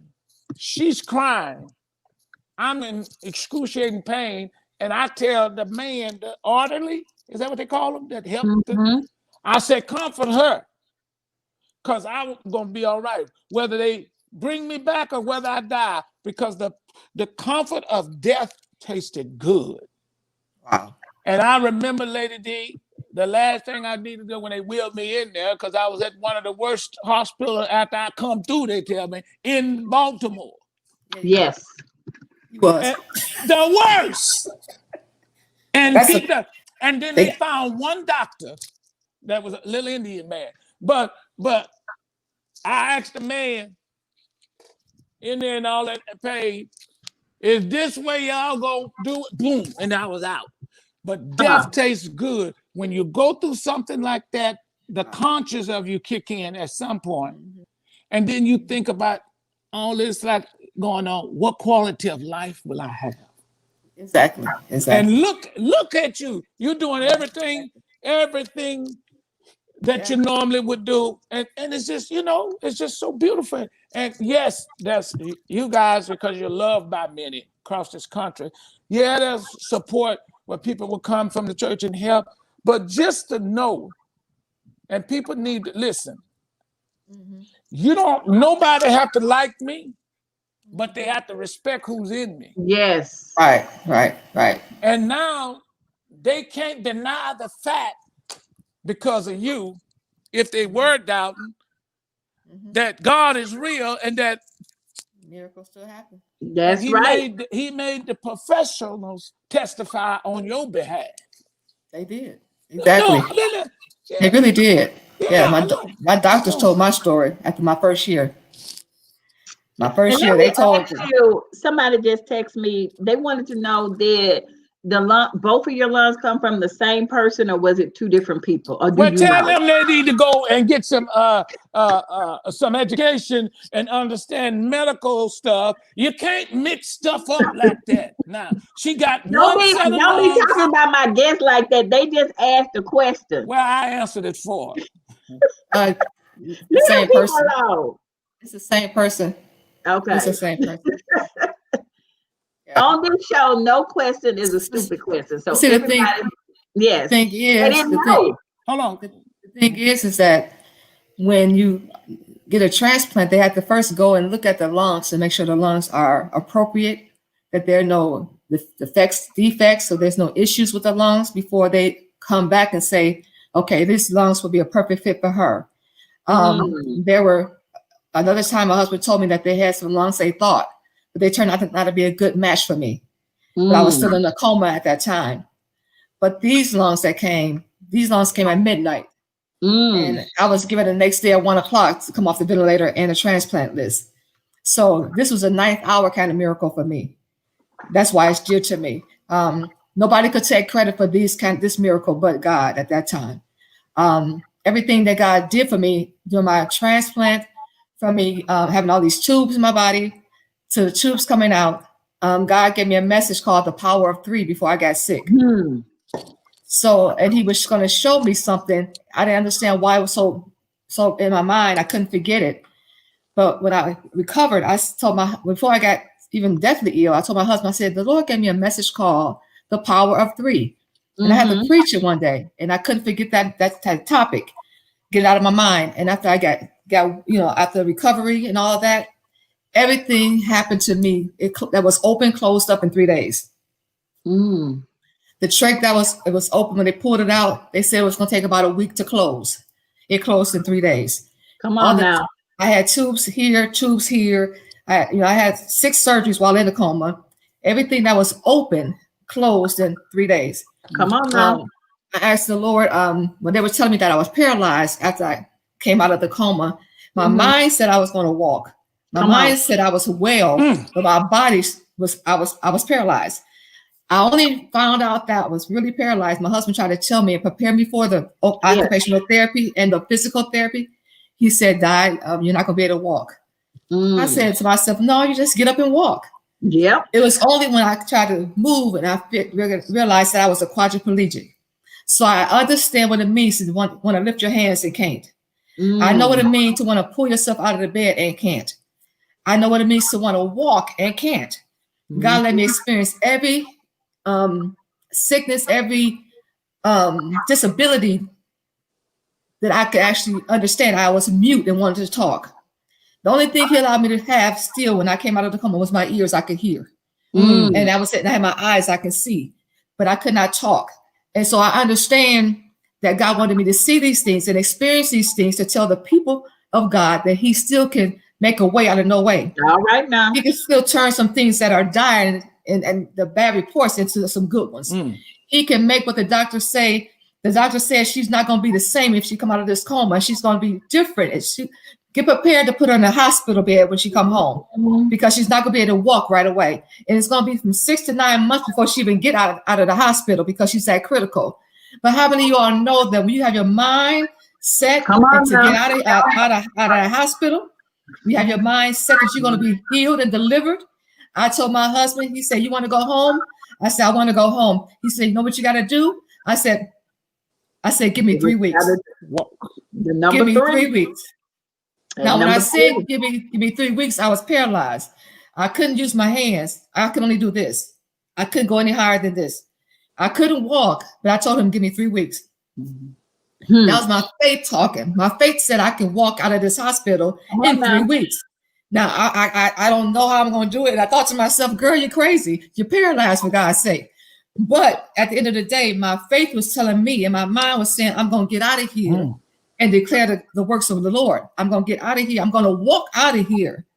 she's crying. I'm in excruciating pain. And I tell the man, the orderly, is that what they call them, that helped? I said, comfort her. Because I'm going to be all right. Whether they bring me back or whether I die. Because the The comfort of death tasted good. Wow. And I remember, Lady D, the last thing I needed to do when they wheeled me in there, because I was at one of the worst hospitals after I come through, they tell me, in Baltimore. Yes. He was. And the worst. And and then they found one doctor that was a little Indian man. But I asked the man in there and all that paid, is this way y'all gonna do it? Boom, and I was out. But death tastes good. When you go through something like that, the conscience of you kick in at some point. And then you think about all this like going on, what quality of life will I have? Exactly. And look at you. You're doing everything that you normally would do. And it's just, it's just so beautiful. And yes, that's you guys, because you're loved by many across this country. Yeah, there's support where people will come from the church and help. But just to know, and people need to listen, nobody have to like me, but they have to respect who's in me. Yes. Right. And now they can't deny the fact, because of you, if they were doubting, that God is real and that miracles still happen. That's right. He made the professionals testify on your behalf. They did. Exactly. They really did. Yeah, my doctors told my story after my first year. They told you. Somebody just texted me. They wanted to know, did both of your lungs come from the same person, or was it two different people? Or tell them they need to go and get some education and understand medical stuff. You can't mix stuff up like that. Now she got don't be talking about my guests like that. They just asked a question. Well, I answered it for. The same person. It's the same person. Okay. It's the same person. On this show, no question is a stupid question. So see, the thing, yes. The thing is, hold on. The thing is that when you get a transplant, they have to first go and look at the lungs to make sure the lungs are appropriate, that there are no defects, so there's no issues with the lungs before they come back and say, okay, these lungs will be a perfect fit for her. There were another time my husband told me that they had some lungs they thought, but they turned out not to be a good match for me. But I was still in a coma at that time. But these lungs came at midnight. And I was given the next day at 1:00 to come off the ventilator and a transplant list. So this was a 9th hour kind of miracle for me. That's why it's dear to me. Nobody could take credit for this miracle but God at that time. Everything that God did for me during my transplant, from me having all these tubes in my body, to the tubes coming out, God gave me a message called the power of 3 before I got sick. So, and he was going to show me something. I didn't understand why it was so in my mind. I couldn't forget it. But when I recovered, before I got even deathly ill, I told my husband, I said, the Lord gave me a message called the power of 3. And I had to preach it one day, and I couldn't forget that topic, get it out of my mind. And after I got after recovery and all of that, everything happened to me. That was open, closed up in 3 days. The trach that was open, when they pulled it out, they said it was going to take about a week to close. It closed in 3 days. Come on now. I had tubes here. I had 6 surgeries while in the coma. Everything that was open closed in 3 days. Come on now. I asked the Lord, when they were telling me that I was paralyzed after I came out of the coma, my mind said I was going to walk. My mind said I was well, but my body I was paralyzed. I only found out that I was really paralyzed. My husband tried to tell me and prepare me for the occupational therapy and the physical therapy. He said, Di, you're not going to be able to walk. I said to myself, no, you just get up and walk. Yep. It was only when I tried to move and I realized that I was a quadriplegic. So I understand what it means to want to lift your hands and can't. I know what it means to want to pull yourself out of the bed and can't. I know what it means to want to walk and can't. God let me experience every sickness, every disability that I could actually understand. I was mute and wanted to talk. The only thing he allowed me to have still when I came out of the coma was my ears. I could hear. Mm. And I was sitting, I had my eyes, I could see, but I could not talk. And so I understand that God wanted me to see these things and experience these things to tell the people of God that he still can make a way out of no way. All right now. He can still turn some things that are dying and the bad reports into some good ones. Mm. He can make what the doctors say. The doctor says she's not going to be the same if she come out of this coma. She's going to be different. And she get prepared to put her in a hospital bed when she come home because she's not going to be able to walk right away. And it's going to be from 6 to 9 months before she even get out of the hospital because she's that critical. But how many of you all know that when you have your mind set to get out of the hospital, you have your mind set that you're going to be healed and delivered? I told my husband, he said, you want to go home? I said, I want to go home. He said, you know what you got to do? I said, give me 3 weeks. Give me 3 weeks. Now, when I said give me 3 weeks, I was paralyzed. I couldn't use my hands. I could only do this. I couldn't go any higher than this. I couldn't walk, but I told him, give me 3 weeks. That was my faith talking. My faith said I can walk out of this hospital in 3 weeks. Now, I don't know how I'm going to do it. I thought to myself, girl, you're crazy. You're paralyzed, for God's sake. But at the end of the day, my faith was telling me, and my mind was saying, I'm going to get out of here and declare the works of the Lord. I'm going to get out of here. I'm going to walk out of here.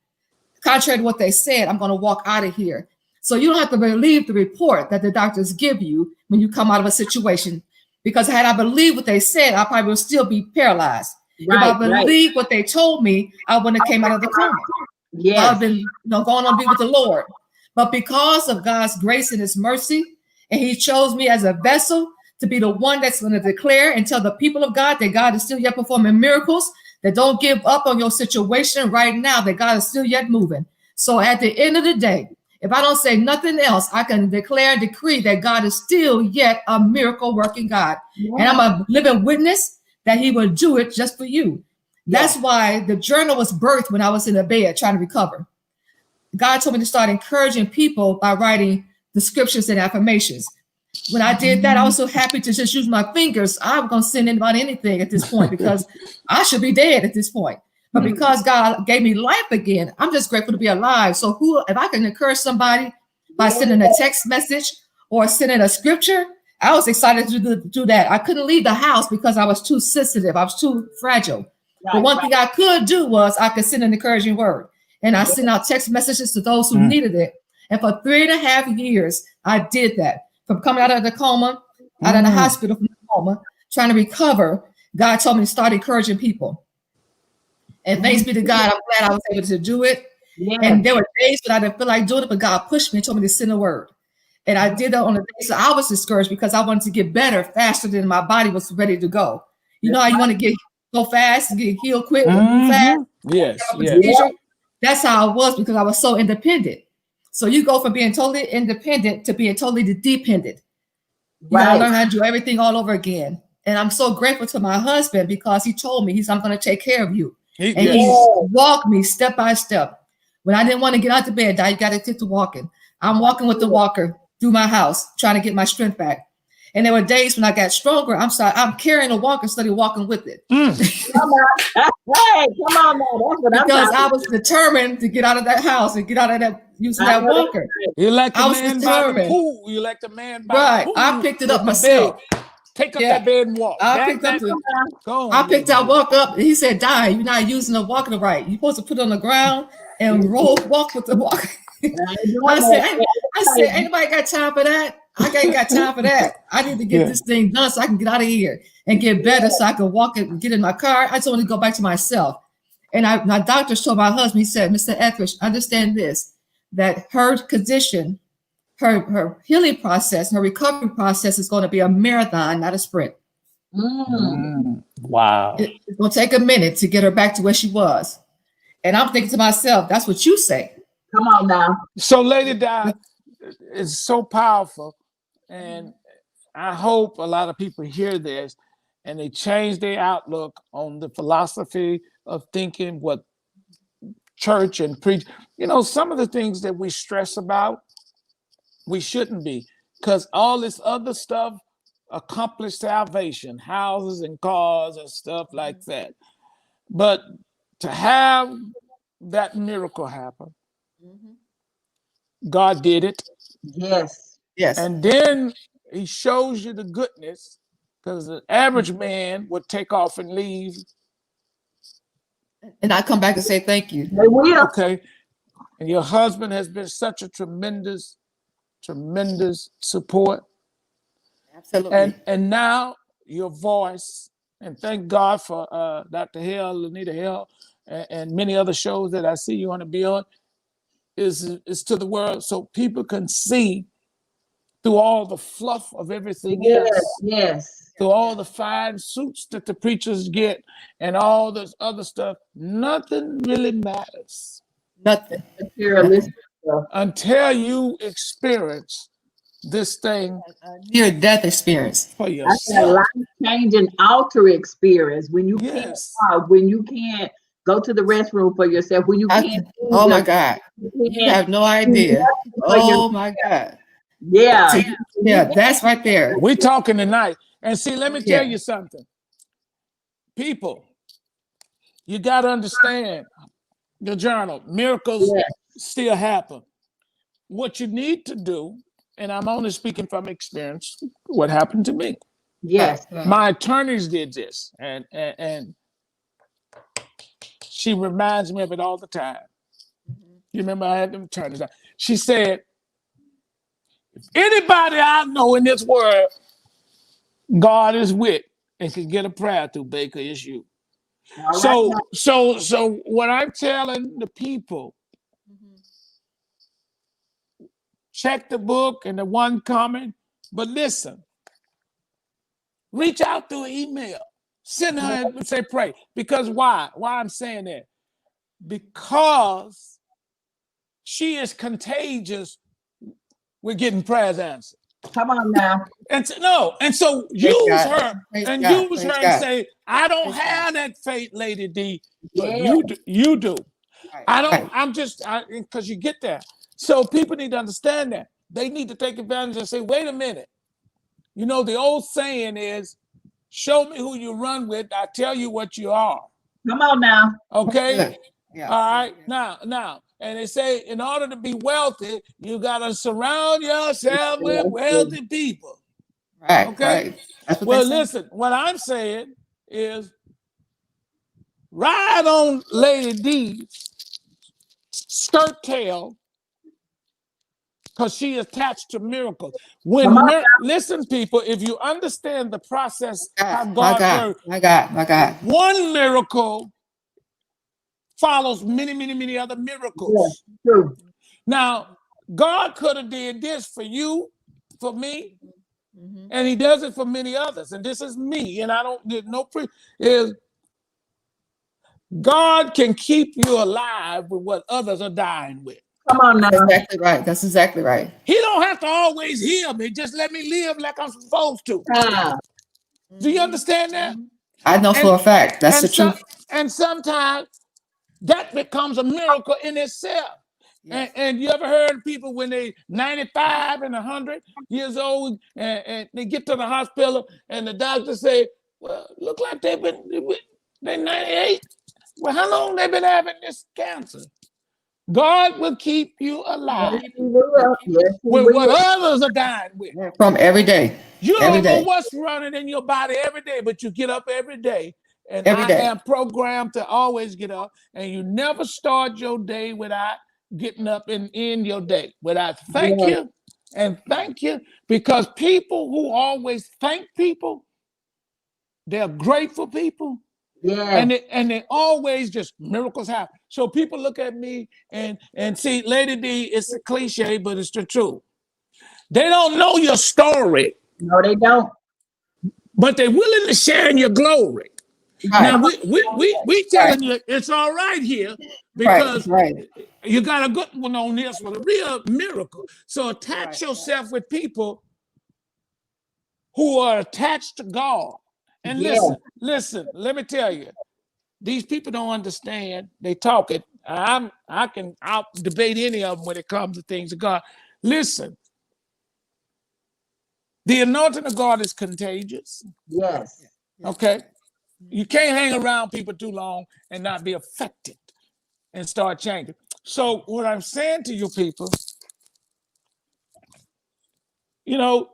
Contrary to what they said, I'm going to walk out of here. So you don't have to believe the report that the doctors give you when you come out of a situation. Because had I believed what they said, I probably would still be paralyzed. Right, if I believed what they told me, I wouldn't have came out of the coma. Yeah, I've been going on to be with the Lord. But because of God's grace and his mercy, and he chose me as a vessel to be the one that's going to declare and tell the people of God that God is still yet performing miracles, that don't give up on your situation right now, that God is still yet moving. So at the end of the day, if I don't say nothing else, I can declare and decree that God is still yet a miracle working God. Yeah. And I'm a living witness that he will do it just for you. That's why the journal was birthed when I was in the bed trying to recover. God told me to start encouraging people by writing the scriptures and affirmations. When I did that, I was so happy to just use my fingers. I'm going to send anybody anything at this point because I should be dead at this point. But because God gave me life again, I'm just grateful to be alive. So if I can encourage somebody by sending a text message or sending a scripture, I was excited to do that. I couldn't leave the house because I was too sensitive. I was too fragile. But one thing I could do was I could send an encouraging word. And I sent out text messages to those who needed it. And for 3.5 years, I did that. From coming out of the coma, out of the hospital from the coma, trying to recover, God told me to start encouraging people. And thanks be to God, I'm glad I was able to do it. Yeah. And there were days when I didn't feel like doing it, but God pushed me and told me to send a word. And I did that on the days that I was discouraged because I wanted to get better faster than my body was ready to go. You know how you want to go fast and get healed quick, move fast? Yes. That's how I was because I was so independent. So you go from being totally independent to being totally dependent. You gotta learn how to do everything all over again. And I'm so grateful to my husband because he told me, I'm going to take care of you. He walked me step by step. When I didn't want to get out of bed, you got to get to walking. I'm walking with the walker through my house, trying to get my strength back. And there were days when I got stronger. I'm carrying a walker instead of walking with it. Come on now. Because I was determined to get out of that house and get out of that using that walker. You like the man by the pool. You like the man by the pool. I picked it up myself. Take up that bed and walk. I picked that walk up, and he said, "Di, you're not using the walker right. You're supposed to put it on the ground and walk with the walker." I said, anybody got time for that? I ain't got time for that. I need to get this thing done so I can get out of here and get better so I can walk and get in my car. I just want to go back to myself. And my doctor told my husband, he said, Mr. Etheridge, understand this, that her condition, her healing process, her recovery process is going to be a marathon, not a sprint. Wow. It's going to take a minute to get her back to where she was. And I'm thinking to myself, that's what you say. Come on now. So Lady Di, it's so powerful. And I hope a lot of people hear this and they change their outlook on the philosophy of thinking what church and preach. You know, some of the things that we stress about, we shouldn't be, because all this other stuff accomplished salvation, houses and cars and stuff like that. But to have that miracle happened. Mhm. God did it. Yes. Yes. And then he shows you the goodness, because the average man would take off and leave. And I come back and say thank you. They will. Okay. And your husband has been such a tremendous, tremendous support. Absolutely. And now your voice, and thank God for Dr. Hale, Anita Hale, and many other shows that I see you want to be on, is to the world so people can see through all the fluff of everything Yes. else, Yes. through all the fine suits that the preachers get and all this other stuff, nothing really matters Nothing. Materialistic stuff. until you experience this thing A near-death experience. for That's a yourself. life-changing altar experience when you can't Yes. talk, when you can't go to the restroom for yourself, when you can't Oh my God. you You have no do idea. nothing for Oh my God. yeah. So, yeah, that's right there. We talking tonight. And see, let me tell Yeah. you something. People, you got to understand the journal. Miracles Yes. still happen. What you need to do, and I'm only speaking from experience, what happened to me. Yes. Right. My attorneys did this, and she reminds me of it all the time. You remember I had them attorneys. She said, anybody I know in this world God is with and can get a prayer through, Baker, is you. All right. So what I'm telling the people, check the book and the one coming, but listen, reach out through email, send her and say pray. Because why? Why I'm saying that? Because she is contagious with getting prayers answered. Come on now. And so Praise use God. her Praise and God. use Praise her and God. say, I don't Praise have that faith, Lady D, but Yeah. you do. Right. I don't, Right. I'm just, because you get that. So people need to understand that. They need to take advantage and say, wait a minute. You know, the old saying is, show me who you run with, I tell you what you are. Come on now. Okay? Good. Yeah. All right. Now. And they say, in order to be wealthy, you got to surround yourself with wealthy people. Right. Okay? Right. That's what Well, they say. listen, what I'm saying is ride on Lady D's skirt tail because she attached to miracles. Come on. Listen, people, if you understand the process, how My God God. works, My God. My God. one miracle follows many, many, many other Yeah. miracles. True. Now, God could have did this for you, for me, Mhm. and he does it for many others. And this is me, and I don't get no is God can keep you alive with what others are dying with. Come on now. That's exactly right. That's exactly right. He don't have to always heal me. Just let me live like I'm supposed to. Ah, Do you understand that? I know And for a fact. That's the and so truth. and sometimes that becomes a miracle in itself. Yes. And you ever heard people when they 95 and 100 years old and they get to the hospital and the doctor say, well, look like they're 98. Well, how long they been having this cancer? God will keep you alive yes, he will. Yes, he with what will. others are dying with. From every day. You Every don't know day. what's running in your body every day, but you get up every day. And Every I day. am programmed to always get up. And you never start your day without getting up and end your day. Without thank Yes. you and thank you. Because people who always thank people, they're grateful people. Yes. And they always just miracles happen. So people look at me and see, Lady D, it's a cliche, but it's the truth. They don't know your story, No, they don't. but they're willing to share in your glory. Right. Now we telling you it's all right here Right. because Right. you got a good one on this one, a real miracle. So attach yourself with people who are attached to God. And Yes. listen, let me tell you, these people don't understand. They talk it. I'll debate any of them when it comes to things of God. Listen, the anointing of God is contagious. Yes. Okay. You can't hang around people too long and not be affected. and start changing. So what I'm saying to you people, you know,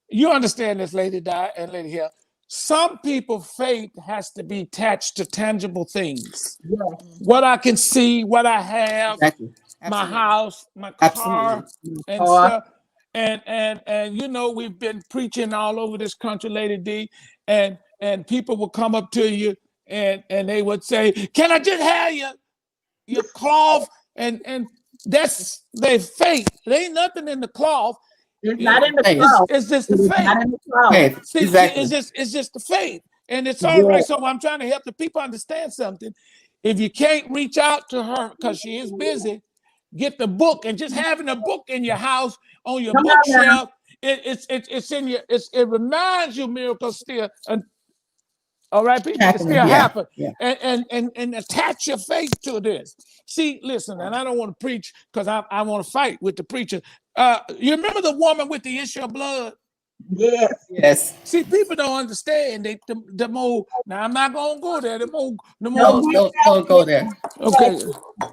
you understand this, Lady Di and Lady Hill. Some people faith has to be attached to tangible things. Yes. What I can see, what I have, Exactly. my Absolutely. house, my car, Absolutely. and stuff. And you know, we've been preaching all over this country, Lady D, and people will come up to you and they would say, "Can I just have your cloth?" And that's their faith. There ain't nothing in the cloth. It's not in the cloth. It's just the It is faith. not in the cloth. Faith. See, Exactly. it's just the faith, and it's all right. So I'm trying to help the people understand something. If you can't reach out to her because she is busy, get the book, and just having a book in your house on your bookshelf, it's in your. It reminds you miracles still. All right, people, it still happen. Yeah. And attach your faith to this. See, listen, and I don't want to preach because I want to fight with the preacher. You remember the woman with the issue of blood? Yes. Yes. See, people don't understand. The more. Now, I'm not gonna go there. The more. Don't go there. Okay.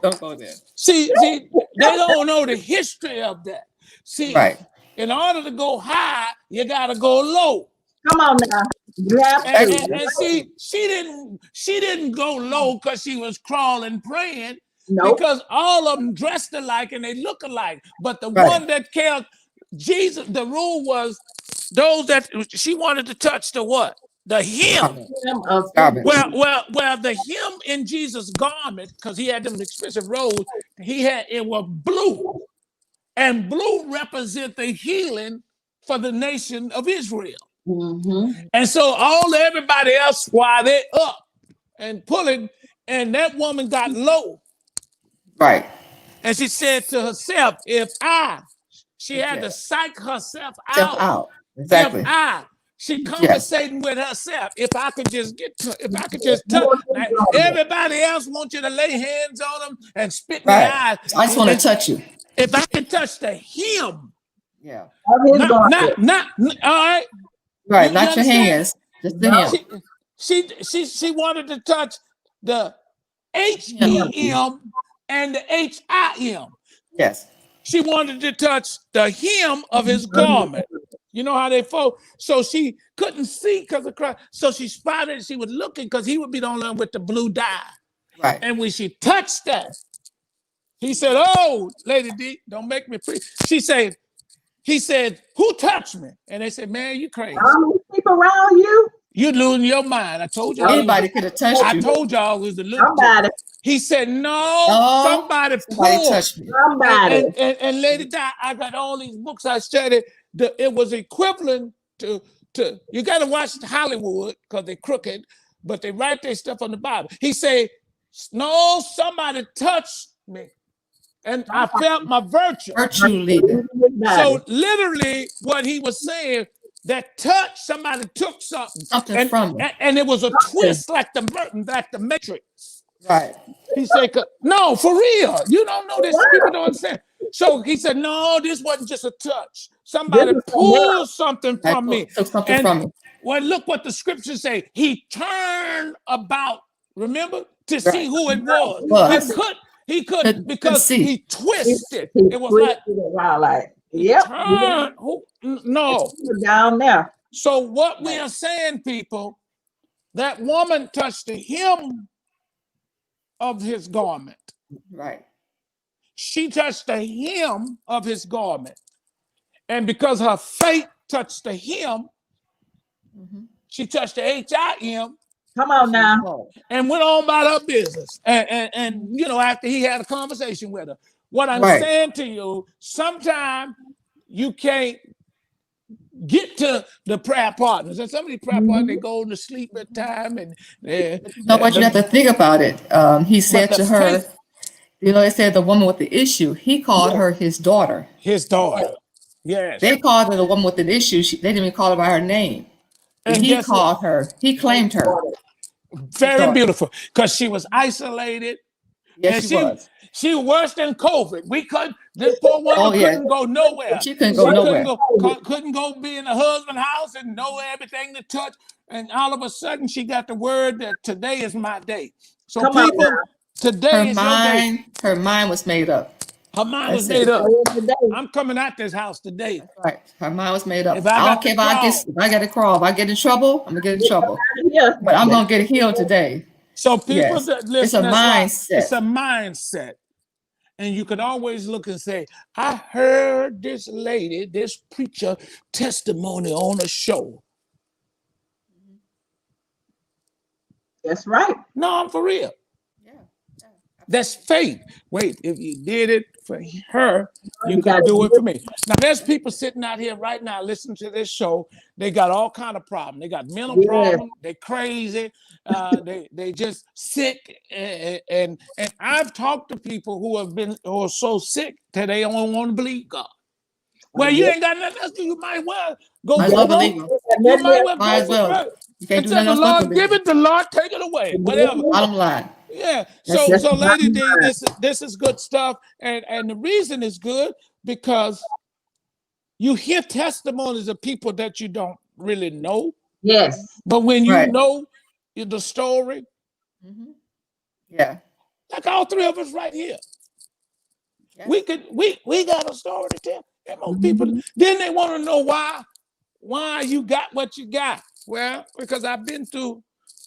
Don't go there. See, they don't know the history of that. See, Right. in order to go high, you gotta go low. Come on now. You have to. And see, she didn't go low because she was crawling, praying. Nope. Because all of them dressed alike and they look alike. But the one that killed Jesus, the rule was those that she wanted to touch the what? The hem. Well, the hem in Jesus' garment, because he had them expensive robes, it was blue. And blue represent the healing for the nation of Israel. Mm-hmm. And so everybody else, while they up and pulling, and that woman got low. Right. And she said to herself, she had to psych herself out. Exactly. She conversating with herself. If I could just touch. Everybody else wants you to lay hands on them and spit in their eyes. I just want to touch you. If I can touch the hem. Yeah. Not all right. Right, not your hands. Just the hem. She wanted to touch the HEM and the HIM. Yes. She wanted to touch the hem of his garment. You know how they folk. So she couldn't see because of crowd. So she spotted. She was looking because he would be the only one with the blue dye. Right. And when she touched that, he said, "Oh, Lady D, don't make me preach." He said, "Who touched me?" And they said, "Man, you crazy. People around you? You losing your mind." I told you. Anybody could have touched you. I told y'all it was the little. Somebody. He said, "No, somebody touched me." Somebody. And Lady Di, I got all these books I studied. It was equivalent to you got to watch Hollywood because they're crooked, but they write their stuff on the Bible. He said, "No, somebody touched me. And I felt my virtue." Virtue leader. So literally what he was saying, that touch, somebody took something from him. And it was a twist like the Matrix. Right. He said, "No, for real. You don't know this. People don't understand." So he said, "No, this wasn't just a touch. Somebody pulled something from me." Took something from me. Well, look what the scriptures say. He turned about, remember, to see who it was. He couldn't because he twisted. It was like, yep. No. Down there. So what we are saying, people, that woman touched the hem of his garment. Right. She touched the hem of his garment. And because her faith touched the hem, she touched the HIM. Come on now. And went on about her business. And you know, after he had a conversation with her. What I'm saying to you, sometimes you can't get to the prayer partners. And some of these prayer partners, they go to sleep at time. And no, but you have to think about it. He said to her, it said the woman with the issue, he called her his daughter. His daughter. Yes. They called her the woman with an issue. They didn't even call her by her name. And he called her. He claimed her. Very beautiful, because she was isolated. Yes, she was. She was worse than COVID. This poor woman couldn't go nowhere. She couldn't go nowhere. Couldn't go be in the husband's house and know everything to touch. And all of a sudden, she got the word that today is my day. So Today is your day. Her mind was made up. Her mind was That's made it. up. Today. I'm coming out this house today. That's right. Her mind was made up. If I I got don't care to crawl. if I got to crawl. If I get in trouble, I'm gonna get in Get trouble. out of here. But I'm gonna get healed today. So people Yes. that It's listen, a that's why mindset. it's a mindset. And you can always look and say, I heard this lady, this preacher testimony on a show. That's right. No, I'm for real. That's faith. Wait, if you did it for her, you can do it for me. Now, there's people sitting out here right now listening to this show. They got all kind of problems. They got mental problems. They crazy. They just sick. And I've talked to people who are so sick that they don't want to believe God. Well, you ain't got nothing else to do. You might well go. Might as well believe him. You might well Might as go. well. You can't do Except nothing the else but Lord believe. give it, the Lord take it away. Whatever. Bottom line. Yeah. That's So Lady D, this is good stuff. And the reason it's good because you hear testimonies of people that you don't really know. Yes. But when you Right. know the story, Yeah. like all three of us right here. Yes. We got a story to tell. And most people then they want to know why you got what you got. Well, because I've been through.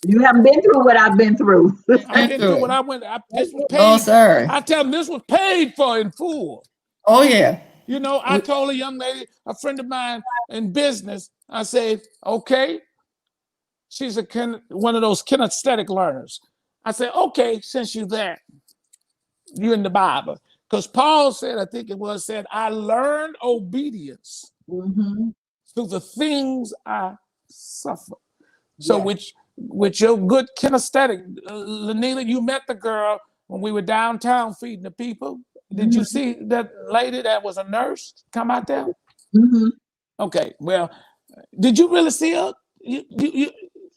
You haven't been through what I've been through. I've been through what I went. This was paid. Oh, sir. I tell them this was paid for in full. Oh, yeah. You know, I told a young lady, a friend of mine in business, I said, okay, she's one of those kinesthetic learners. I said, okay, since you're there, you're in the Bible. Because Paul said, I think it was, said, I learned obedience through the things I suffer. So with your good kinesthetic, Lanila, you met the girl when we were downtown feeding the people. Did you see that lady that was a nurse come out there? Okay, well, did you really see her? She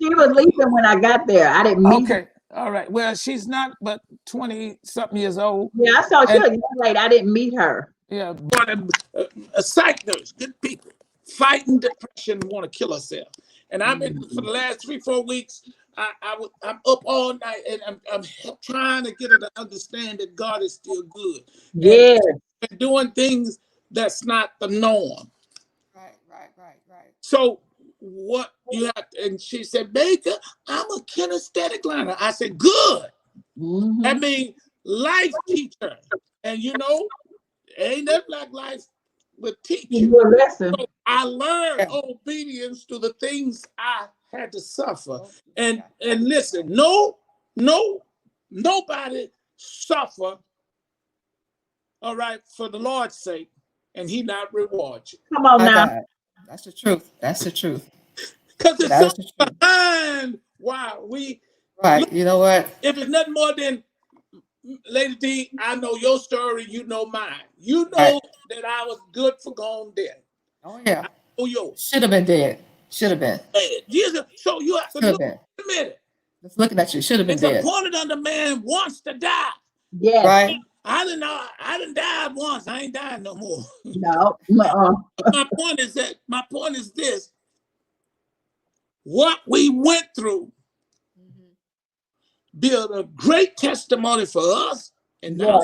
was leaving when I got there. I didn't meet her. All right. Well, she's not but 20-something years old. Yeah, I saw she was young lady. I didn't meet her. Yeah, but a psych nurse, good people, fighting depression, want to kill herself. And I've been for the last 3-4 weeks. I'm up all night and I'm trying to get her to understand that God is still good. Yeah, and doing things that's not the norm. Right. So what you have to, and she said, Baker, I'm a kinesthetic learner. I said, good. I mean, life teacher. And you know, ain't that like life will teach you. So I learned obedience to the things I had to suffer. And listen, nobody suffer, all right, for the Lord's sake, and he not reward you. Come on now. God. That's the truth. That's the truth. Because it's something behind why we. Right. Look, you know what? If it's nothing more than, Lady D, I know your story, you know mine. You know that I was good for gone dead. Oh, yeah. Oh, yours. Should have been dead. Should have been. So you have to look a minute. Just looking at you. Should have been dead. It's appointed unto man wants to die. Yes. Right. I didn't die once. I ain't dying no more. No. My point is this. What we went through built a great testimony for us and now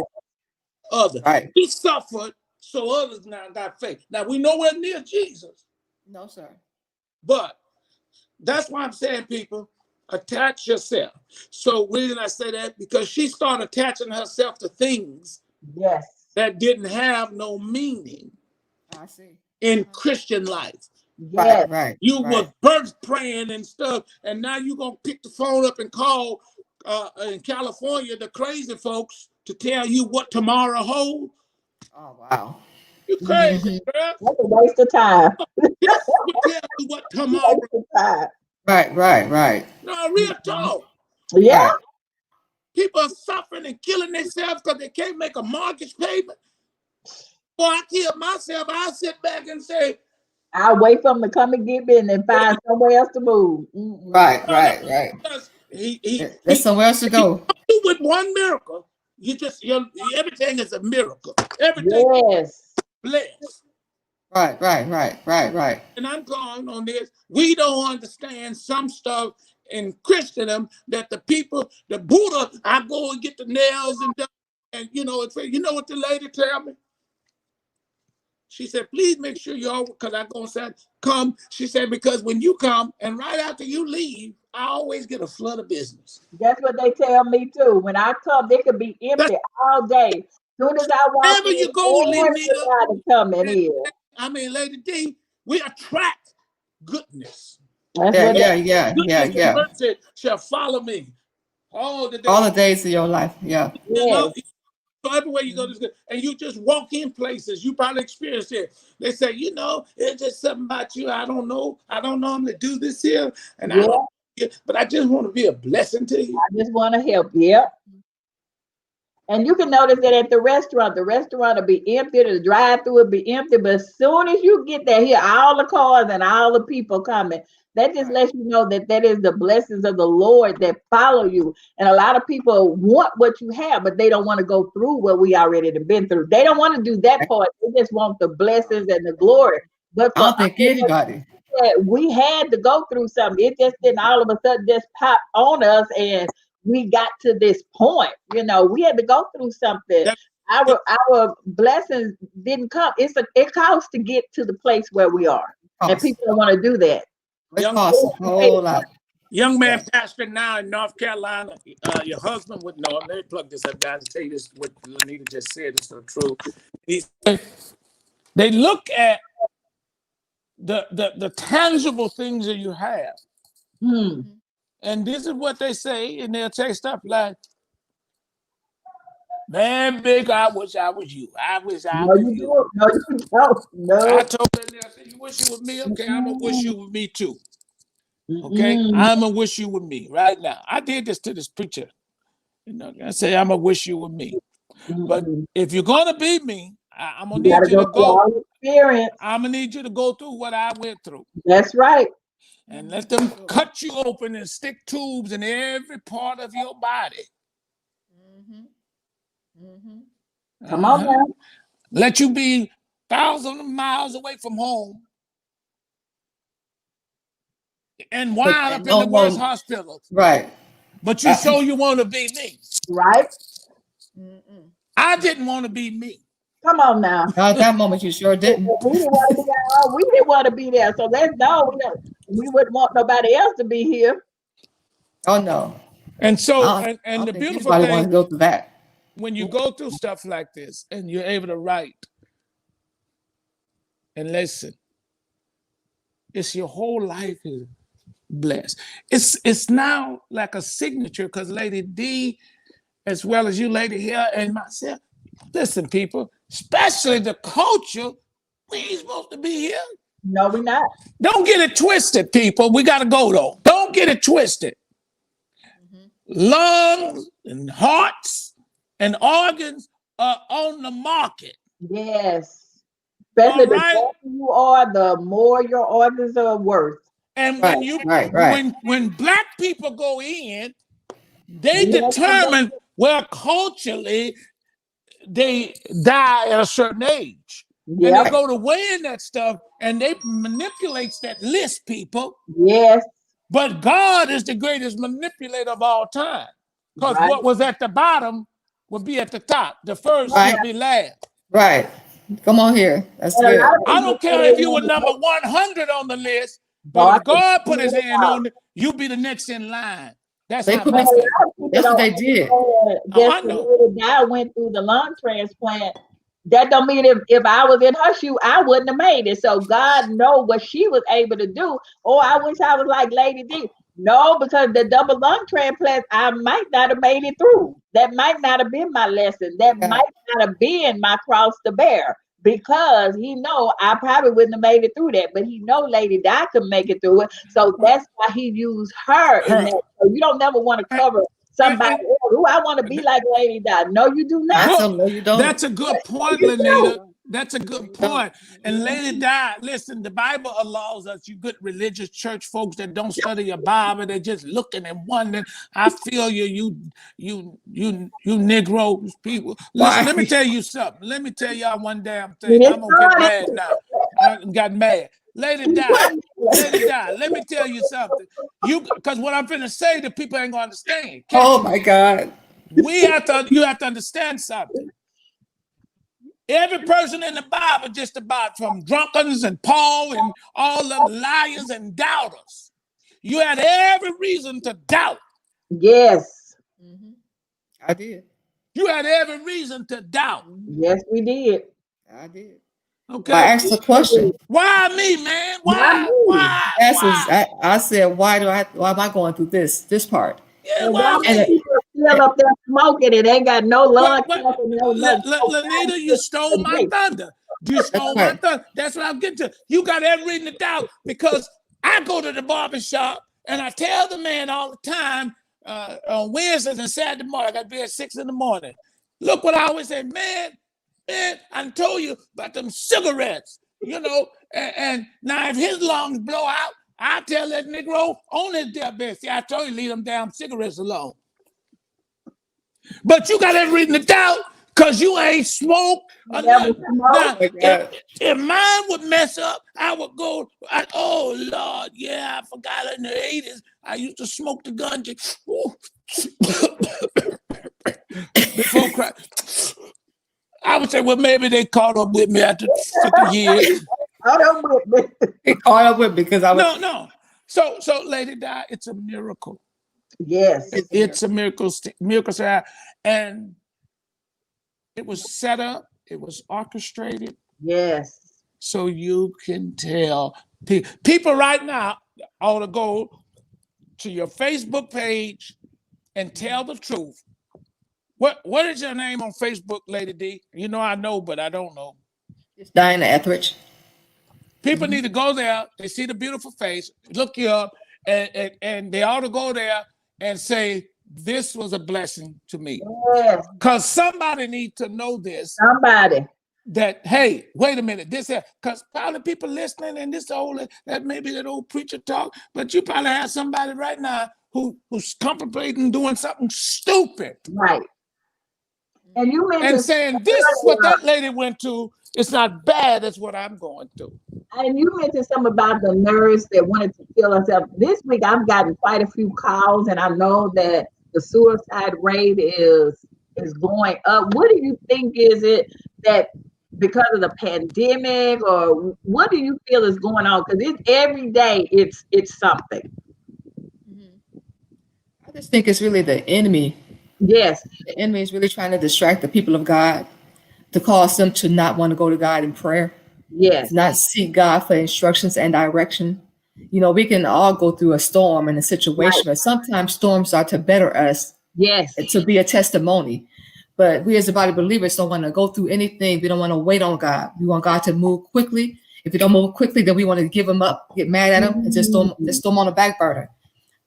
others. Right. We suffered, so others now got faith. Now we nowhere near Jesus. No, sir. But that's why I'm saying, people, attach yourself. So reason I say that, because she started attaching herself to things that didn't have no meaning in Christian life. Right. You was birth praying and stuff, and now you're gonna pick the phone up and call in California the crazy folks to tell you what tomorrow holds. Oh wow. You crazy, girl. That's a waste of time. Tell you what tomorrow. Right. No, real talk. Yeah. People are suffering and killing themselves because they can't make a mortgage payment. Or I kill myself, I'll sit back and say, I'll wait for him to come and get me and then find somewhere else to move. Right. There's somewhere else to go. With one miracle, everything is a miracle. Everything is blessed. Right. And I'm going on this. We don't understand some stuff in Christendom that the people, the Buddha, I go and get the nails and you know what the lady tell me? She said, please make sure you all, because I go and come. She said, because when you come and right after you leave, I always get a flood of business. That's what they tell me too. When I come, they could be empty all day. Soon as I walk Wherever in, you go, everybody coming in. I mean, Lady D, we attract goodness. That's Yeah, what Goodness and mercy shall follow me all the days. All the days of your life. Yeah. yes. So everywhere you go, and you just walk in places, you probably experience it. They say, it's just something about you. I don't know. I don't normally do this here, and I don't. But I just want to be a blessing to you. I just want to help. Yep. And you can notice that at the restaurant will be empty, the drive-thru will be empty. But as soon as you get there, here all the cars and all the people coming. That just lets you know that is the blessings of the Lord that follow you. And a lot of people want what you have, but they don't want to go through what we already have been through. They don't want to do that part. They just want the blessings and the glory. But I don't think anybody. We had to go through something. It just didn't all of a sudden just pop on us and we got to this point. We had to go through something. Our blessings didn't come. It costs to get to the place where we are. And people don't want to do that. Young man pastor now in North Carolina. Your husband would know. Let me plug this up, guys, and tell you this. What Lanita just said is so true. They look at the tangible things that you have, and this is what they say, and they'll say stuff like, "Man, big, I wish I was you. I wish I was you." No. I told them, I said, "You wish you with me? Okay, I'm gonna wish you with me too. Okay, I'm gonna wish you with me right now." I did this to this preacher. I say, "I'm gonna wish you with me." But if you're gonna be me, I'm gonna need you to go. I'm gonna need you to go through what I went through. That's right. And let them cut you open and stick tubes in every part of your body. Come on now. Let you be thousands of miles away from home and wind up in the worst hospitals. Right. But you show you want to be me. Right. I didn't want to be me. Come on now. At that moment, you sure didn't. We didn't want to be there. So let's know we wouldn't want nobody else to be here. Oh no. And so, and the beautiful thing, want to go through that. When you go through stuff like this and you're able to write and listen, it's your whole life is blessed. It's now like a signature, because Lady D, as well as you, Lady Hale, and myself, listen, people, especially the culture, we ain't supposed to be here. No, we're not. Don't get it twisted, people. We got to go, though. Don't get it twisted. Lungs and hearts and organs are on the market. Yes. Especially the better you are, the more your organs are worth. And when Black people go in, they determine where culturally they die at a certain age. And they go to weighing that stuff and they manipulates that list, people. Yes. But God is the greatest manipulator of all time. Because what was at the bottom will be at the top. The first will be last. Right. Come on here. That's good. I don't care if you were number 100 on the list, but if God put his hand on it, you'll be the next in line. That's what they did. I went through the lung transplant. That don't mean if I was in her shoe, I wouldn't have made it. So God knows what she was able to do. Or I wish I was like Lady D. No, because the double lung transplant, I might not have made it through. That might not have been my lesson. That might not have been my cross to bear. Because he know I probably wouldn't have made it through that. But he know Lady Di could make it through it. So that's why he used her in that. So you don't never want to cover somebody else. Ooh, I want to be like Lady Di. No, you do not. No, you don't. That's a good point, Lanita. That's a good point. And Lady Di, listen, the Bible allows us, you good religious church folks that don't study your Bible, they're just looking and wondering. I feel you Negro people. Listen, let me tell you something. Let me tell y'all one damn thing. I'm gonna get mad now. I got mad. Lady Di, let me tell you something. because what I'm finna say, the people ain't gonna understand. Oh my God. You have to understand something. Every person in the Bible, just about from drunkards and Paul and all them liars and doubters, you had every reason to doubt. Yes. I did. You had every reason to doubt. Yes, we did. I did. Okay. I asked a question. Why me, man? Why? I said, why am I going through this part? Yeah, And why why me? people still up there smoking and ain't got no lungs? Lanita, you stole my thunder. You stole my thunder. That's what I'm getting to. You got every reason to doubt because I go to the barber shop and I tell the man all the time on Wednesdays and Saturday morning, I got to be at 6 in the morning. Look what I always say, man, I told you about them cigarettes, and now if his lungs blow out, I tell that Negro on his deathbed, see, I told you leave them damn cigarettes alone. But you got every reason to doubt because you ain't smoked. Now, if mine would mess up, I would go, oh, Lord, yeah, I forgot in the 80s, I used to smoke the ganja. Before Christ. I would say, well, maybe they caught up with me after 50 years. They caught up with me because I was... No. So Lady Di, it's a miracle. Yes. It's a miracle, and it was set up, it was orchestrated. Yes. So you can tell people right now ought to go to your Facebook page and tell the truth. What is your name on Facebook, Lady D? I know, but I don't know. It's Diana Etheridge. People need to go there. They see the beautiful face, look you up, and they ought to go there and say, this was a blessing to me. Yes. Because somebody needs to know this. Somebody. That, hey, wait a minute, because probably people listening and that maybe that old preacher talk, but you probably have somebody right now who's contemplating doing something stupid. Right. And you mentioned saying this is what that lady went to. It's not bad as what I'm going through. And you mentioned something about the nurse that wanted to kill herself. This week I've gotten quite a few calls, and I know that the suicide rate is going up. What do you think is it that because of the pandemic, or what do you feel is going on? Because it's every day it's something. I just think it's really the enemy. Yes. The enemy is really trying to distract the people of God, to cause them to not want to go to God in prayer. Yes. To not seek God for instructions and direction. We can all go through a storm and a situation, but sometimes storms are to better us. Yes. To be a testimony. But we as a body of believers don't want to go through anything. We don't want to wait on God. We want God to move quickly. If he don't move quickly, then we want to give him up, get mad at him, and just throw him on the back burner.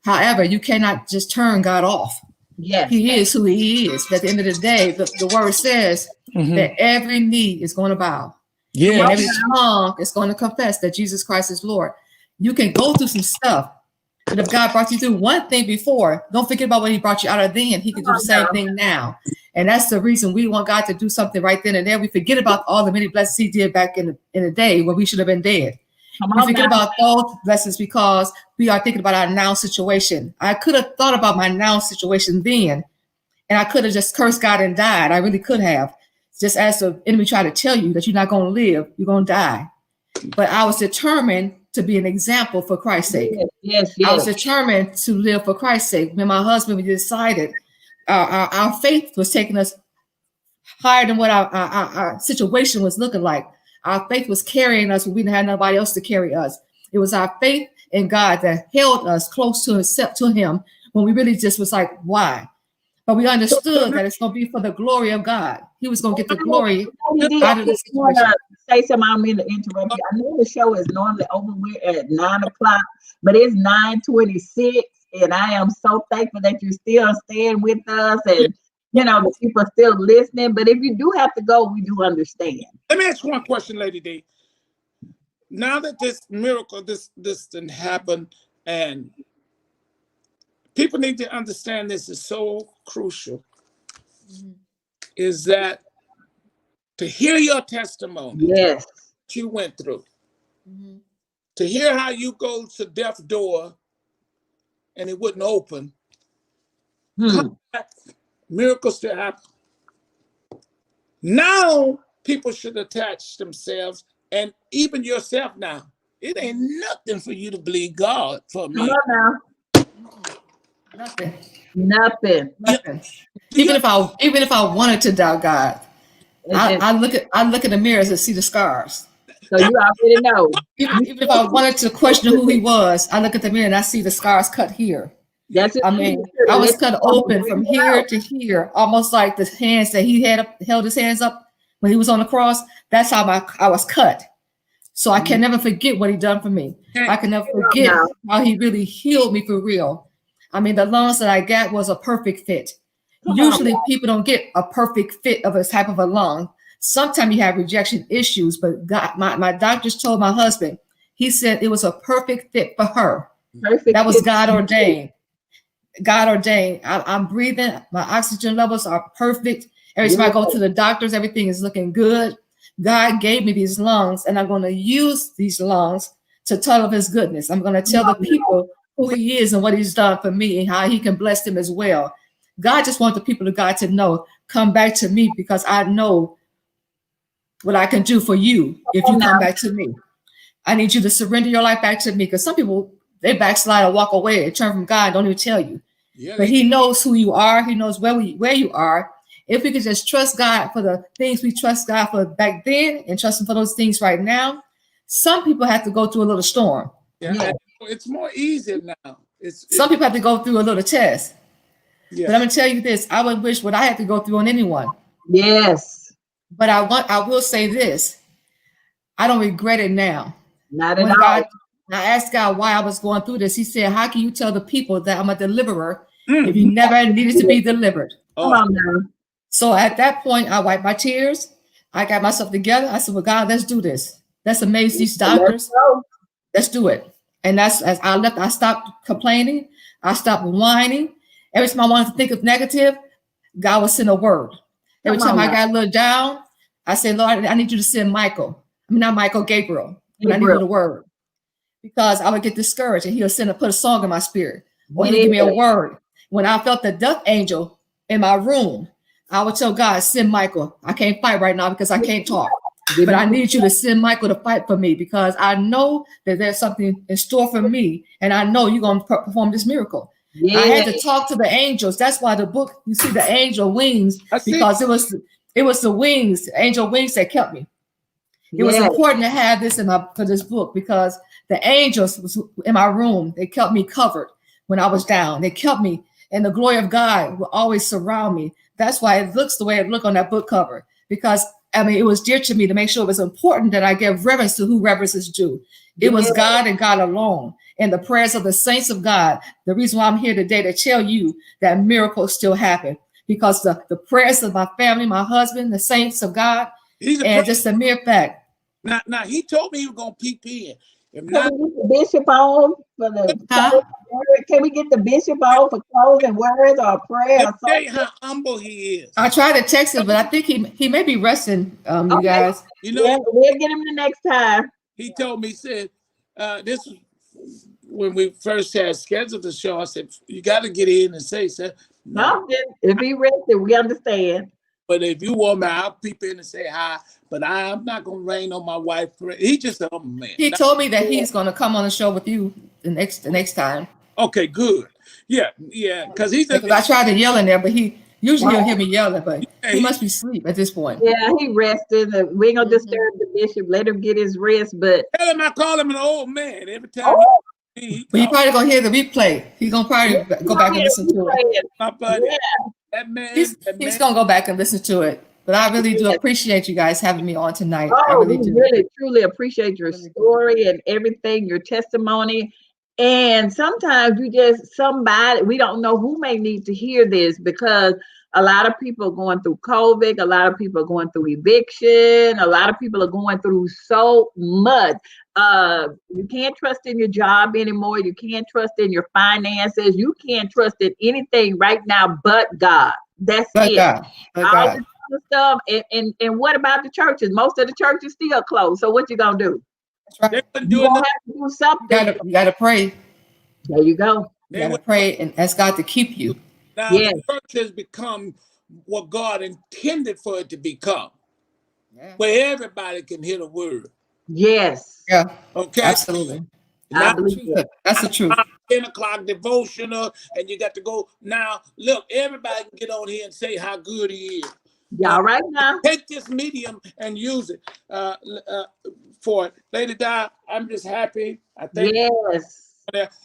However, you cannot just turn God off. Yes. He is who he is. But at the end of the day, the word says that every knee is going to bow. Yeah. And every tongue is going to confess that Jesus Christ is Lord. You can go through some stuff. But if God brought you through one thing before, don't forget about what he brought you out of then. He can do the same thing now. And that's the reason we want God to do something right then and there. We forget about all the many blessings he did back in the day when we should have been dead. We forget about those blessings because we are thinking about our now situation. I could have thought about my now situation then, and I could have just cursed God and died. I really could have. Just as the enemy tried to tell you that you're not going to live, you're going to die. But I was determined to be an example for Christ's sake. Yes. I was determined to live for Christ's sake. When my husband, we decided our faith was taking us higher than what our situation was looking like. Our faith was carrying us when we didn't have nobody else to carry us. It was our faith in God that held us close to him when we really just was like, why? But we understood that it's going to be for the glory of God. He was going to get the glory out of the situation. Say something, I don't mean to interrupt you. I know the show is normally over at 9 o'clock, but it's 9:26, and I am so thankful that you're still staying with us, and the people are still listening. But if you do have to go, we do understand. Let me ask you one question, Lady D. Now that this miracle, this didn't happen, and people need to understand this is so crucial, is that to hear your testimony, yes, what you went through, to hear how you go to death's door and it wouldn't open. Hmm. Miracles still happen. Now people should attach themselves, and even yourself now. It ain't nothing for you to believe God for Come me. on now. Nothing. Nothing. Nothing. Do you- Even if I wanted to doubt God, And I look in the mirrors and see the scars. so you already know. Even if I wanted to question who he was, I look at the mirror and I see the scars cut here. That's just I mean, I was cut open from here to here, almost like the hands that he had held his hands up when he was on the cross. That's how I was cut. So I can never forget what he done for me. I can never forget how he really healed me for real. I mean, the lungs that I got was a perfect fit. Usually people don't get a perfect fit of a type of a lung. Sometimes you have rejection issues, but God, my doctors told my husband, he said it was a perfect fit for her. Perfect. That was God ordained. God ordained. I'm breathing. My oxygen levels are perfect. Every time I go to the doctors, everything is looking good. God gave me these lungs, and I'm going to use these lungs to tell of his goodness. I'm going to tell the people who he is and what he's done for me and how he can bless them as well. God just wants the people of God to know, come back to me because I know what I can do for you if you come back to me. I need you to surrender your life back to me, because some people, they backslide or walk away and turn from God and don't even tell you. Yeah, but he knows who you are. He knows where you are. If we could just trust God for the things we trust God for back then and trust him for those things right now, some people have to go through a little storm. Yeah. It's more easy now. Some people have to go through a little test. Yeah. But I'm going to tell you this. I would wish what I had to go through on anyone. Yes. But I will say this. I don't regret it now. Not at all. I asked God why I was going through this. He said, how can you tell the people that I'm a deliverer if you never needed to be delivered? Come on now. So at that point, I wiped my tears. I got myself together. I said, well, God, let's do this. Let's amaze these doctors. Let's do it. And that's as I left, I stopped complaining. I stopped whining. Every time I wanted to think of negative, God would send a word. Every time I got a little down, I said, Lord, I need you to send Michael. I mean, not Michael, Gabriel. But I needed a word. Because I would get discouraged and he'll put a song in my spirit. Or he'll give me a word. When I felt the death angel in my room, I would tell God, send Michael. I can't fight right now because I can't talk. But I need you to send Michael to fight for me, because I know that there's something in store for me. And I know you're going to perform this miracle. Yeah. I had to talk to the angels. That's why the book, you see the angel wings, because it was the wings, the angel wings that kept me. It was important to have this for this book, because the angels was in my room. They kept me covered when I was down. They kept me, and the glory of God will always surround me. That's why it looks the way it looked on that book cover, because I mean, it was dear to me to make sure it was important that I give reverence to who reverence is due. It was God and God alone, and the prayers of the saints of God. The reason why I'm here today to tell you that miracles still happen, because the prayers of my family, my husband, the saints of God, and just a mere fact. Now he told me he was gonna peep in. Can we get the bishop on for the Can we get the bishop on for closing words or prayer? Let me tell you how humble he is. I tried to text him, but I think he may be resting. You guys. You know, we'll get him the next time. He told me, he said, this when we first had scheduled the show. I said, you got to get in and say, sir. No, if he rested, we understand. But if you want me, I'll peep in and say hi. But I'm not going to rain on my wife. He's just a humble man. He told me that he's going to come on the show with you the next time. Okay, good. Yeah. Because I tried to yell in there, but usually he'll hear me yelling, but he must be asleep at this point. Yeah, he rested. We ain't gonna disturb the bishop. Let him get his rest. But tell him I call him an old man every time. But he probably gonna hear the replay. He's gonna probably go back and listen to it. That man, he's gonna go back and listen to it. But I really do appreciate you guys having me on tonight. I really truly appreciate your story and everything, your testimony. And sometimes we don't know who may need to hear this, because a lot of people are going through COVID, a lot of people are going through eviction, a lot of people are going through so much. You can't trust in your job anymore. You can't trust in your finances. You can't trust in anything right now but God. That's it. God. All this other stuff. And what about the churches? Most of the churches still closed. So what you gonna do? Right. You gonna have to do something. You gotta pray. There you go. You got to pray and ask God to keep you. Now Yes. the church has become what God intended for it to become, Yeah. where everybody can hear the word. Yes. Yeah. Okay. Absolutely. I Now, believe it. That's the truth. 10 o'clock devotional, and you got to go. Now, look, everybody can get on here and say how good he is. Y'all right now. Take this medium and use it for it. Lady Di, I'm just happy. I think Yes.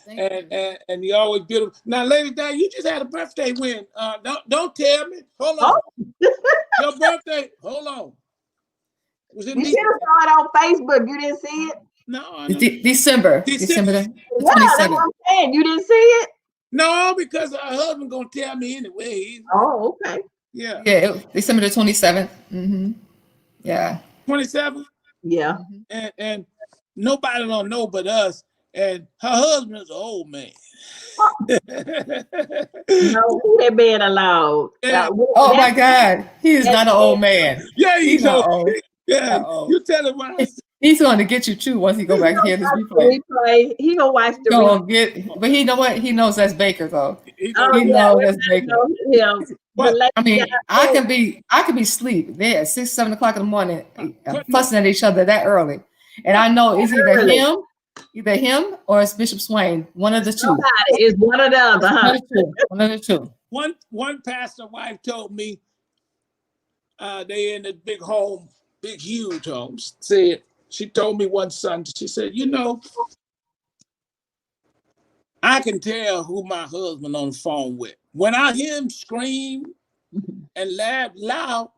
and you always beautiful. Now, Lady Di, you just had a birthday win. Don't tell me. Hold on. Your birthday. Hold on. Was it You should have saw it on Facebook. You didn't see it? No. December the Yeah, 27th. that's what I'm saying. You didn't see it? No, because our husband gonna tell me anyway. Oh, okay. Yeah. Yeah, December the 27th. Mm-hmm. Yeah. 27th. Yeah. And nobody don't know but us. And her husband is an old man. No, that man allowed. Yeah. Oh my God, he is not an old man. Yeah, he's not old. old. Yeah, Not old. you tell him what I said. He's going to get you too once he go back and hear this replay. He gonna watch the Gonna but he know what? He knows that's Baker though. He knows that's Baker. Yeah. I mean, I can be asleep there at 6, 7 o'clock in the morning, fussing at each other that early, and I know it's either him or it's Bishop Swain. One of the two. It's one or the other, huh? One of the two. One pastor wife told me they in the big home, big huge homes. She told me one Sunday, she said, I can tell who my husband on the phone with. When I hear him scream and laugh loud,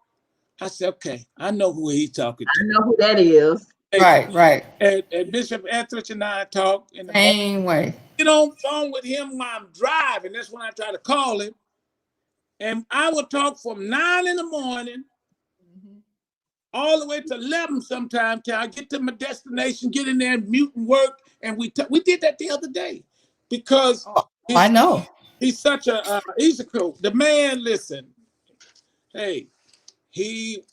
I said, okay, I know who he's talking to. I know who that is. Right. And Bishop Etheridge and I talk in the same way. Get on the phone with him while I'm driving. That's when I try to call him. And I will talk from 9 in the morning all the way to 11 sometime till I get to my destination, get in there and mute and work. And we did that the other day because I know he's such he's a cool. The man, listen, hey, he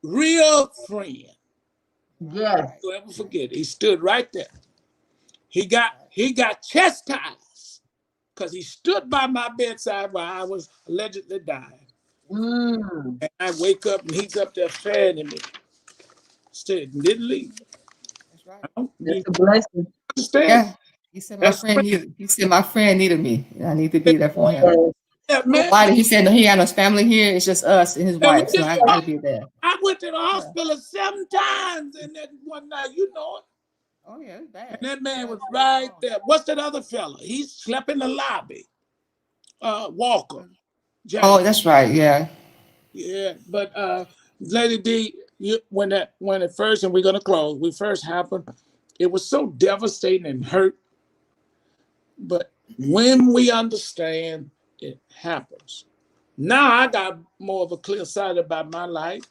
real friend. Yes. Don't ever forget it. He stood right there. He got chastised because he stood by my bedside while I was allegedly dying. And I wake up and he's up there fanning me. Stayed, didn't leave. That's right. That's a blessing. Yeah. He said my friend needed me. I need to be there for him. Yeah, man. He said he had no family here. It's just us and his wife. So I gotta be there. I went to the hospital 7 times and then one night, you know it. Oh yeah, it's bad. And that man was right there. What's that other fella? He slept in the lobby. Walker. James. Oh, that's right. Yeah. Yeah, but Lady D, when it first, and we're gonna close. We first happened, it was so devastating and hurt. But when we understand, it happens. Now I got more of a clear sight about my life.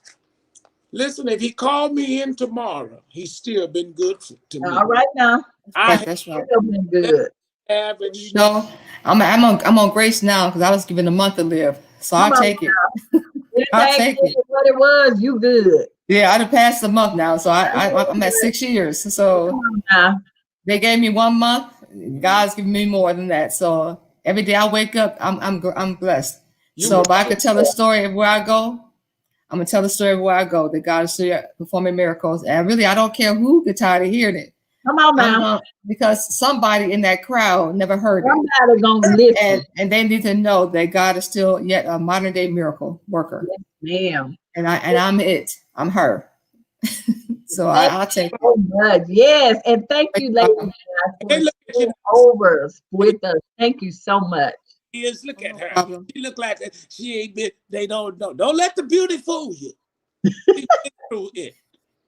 Listen, if he called me in tomorrow, he's still been good to me. All right now. That's right. Still been good. Average. No, I'm on grace now because I was given a month to live, so I'll take it. I'll take it. What it was, you good. Yeah, I'd have passed a month now, so I'm at 6 years. So they gave me 1 month. God's giving me more than that. So every day I wake up, I'm blessed. So if I could tell a story of where I go, I'm gonna tell the story of where I go. That God is still performing miracles, and really, I don't care who gets tired of hearing it. Come on now, because somebody in that crowd never heard it. Somebody's gonna listen, and they need to know that God is still yet a modern day miracle worker. Yes, ma'am. And I'm it. I'm her. So I'll take so much. Yes, and thank you, ladies, for staying over with us. Thank you so much. Is look at her. She look like she ain't been. They don't know. Don't let the beauty fool you. She been through it.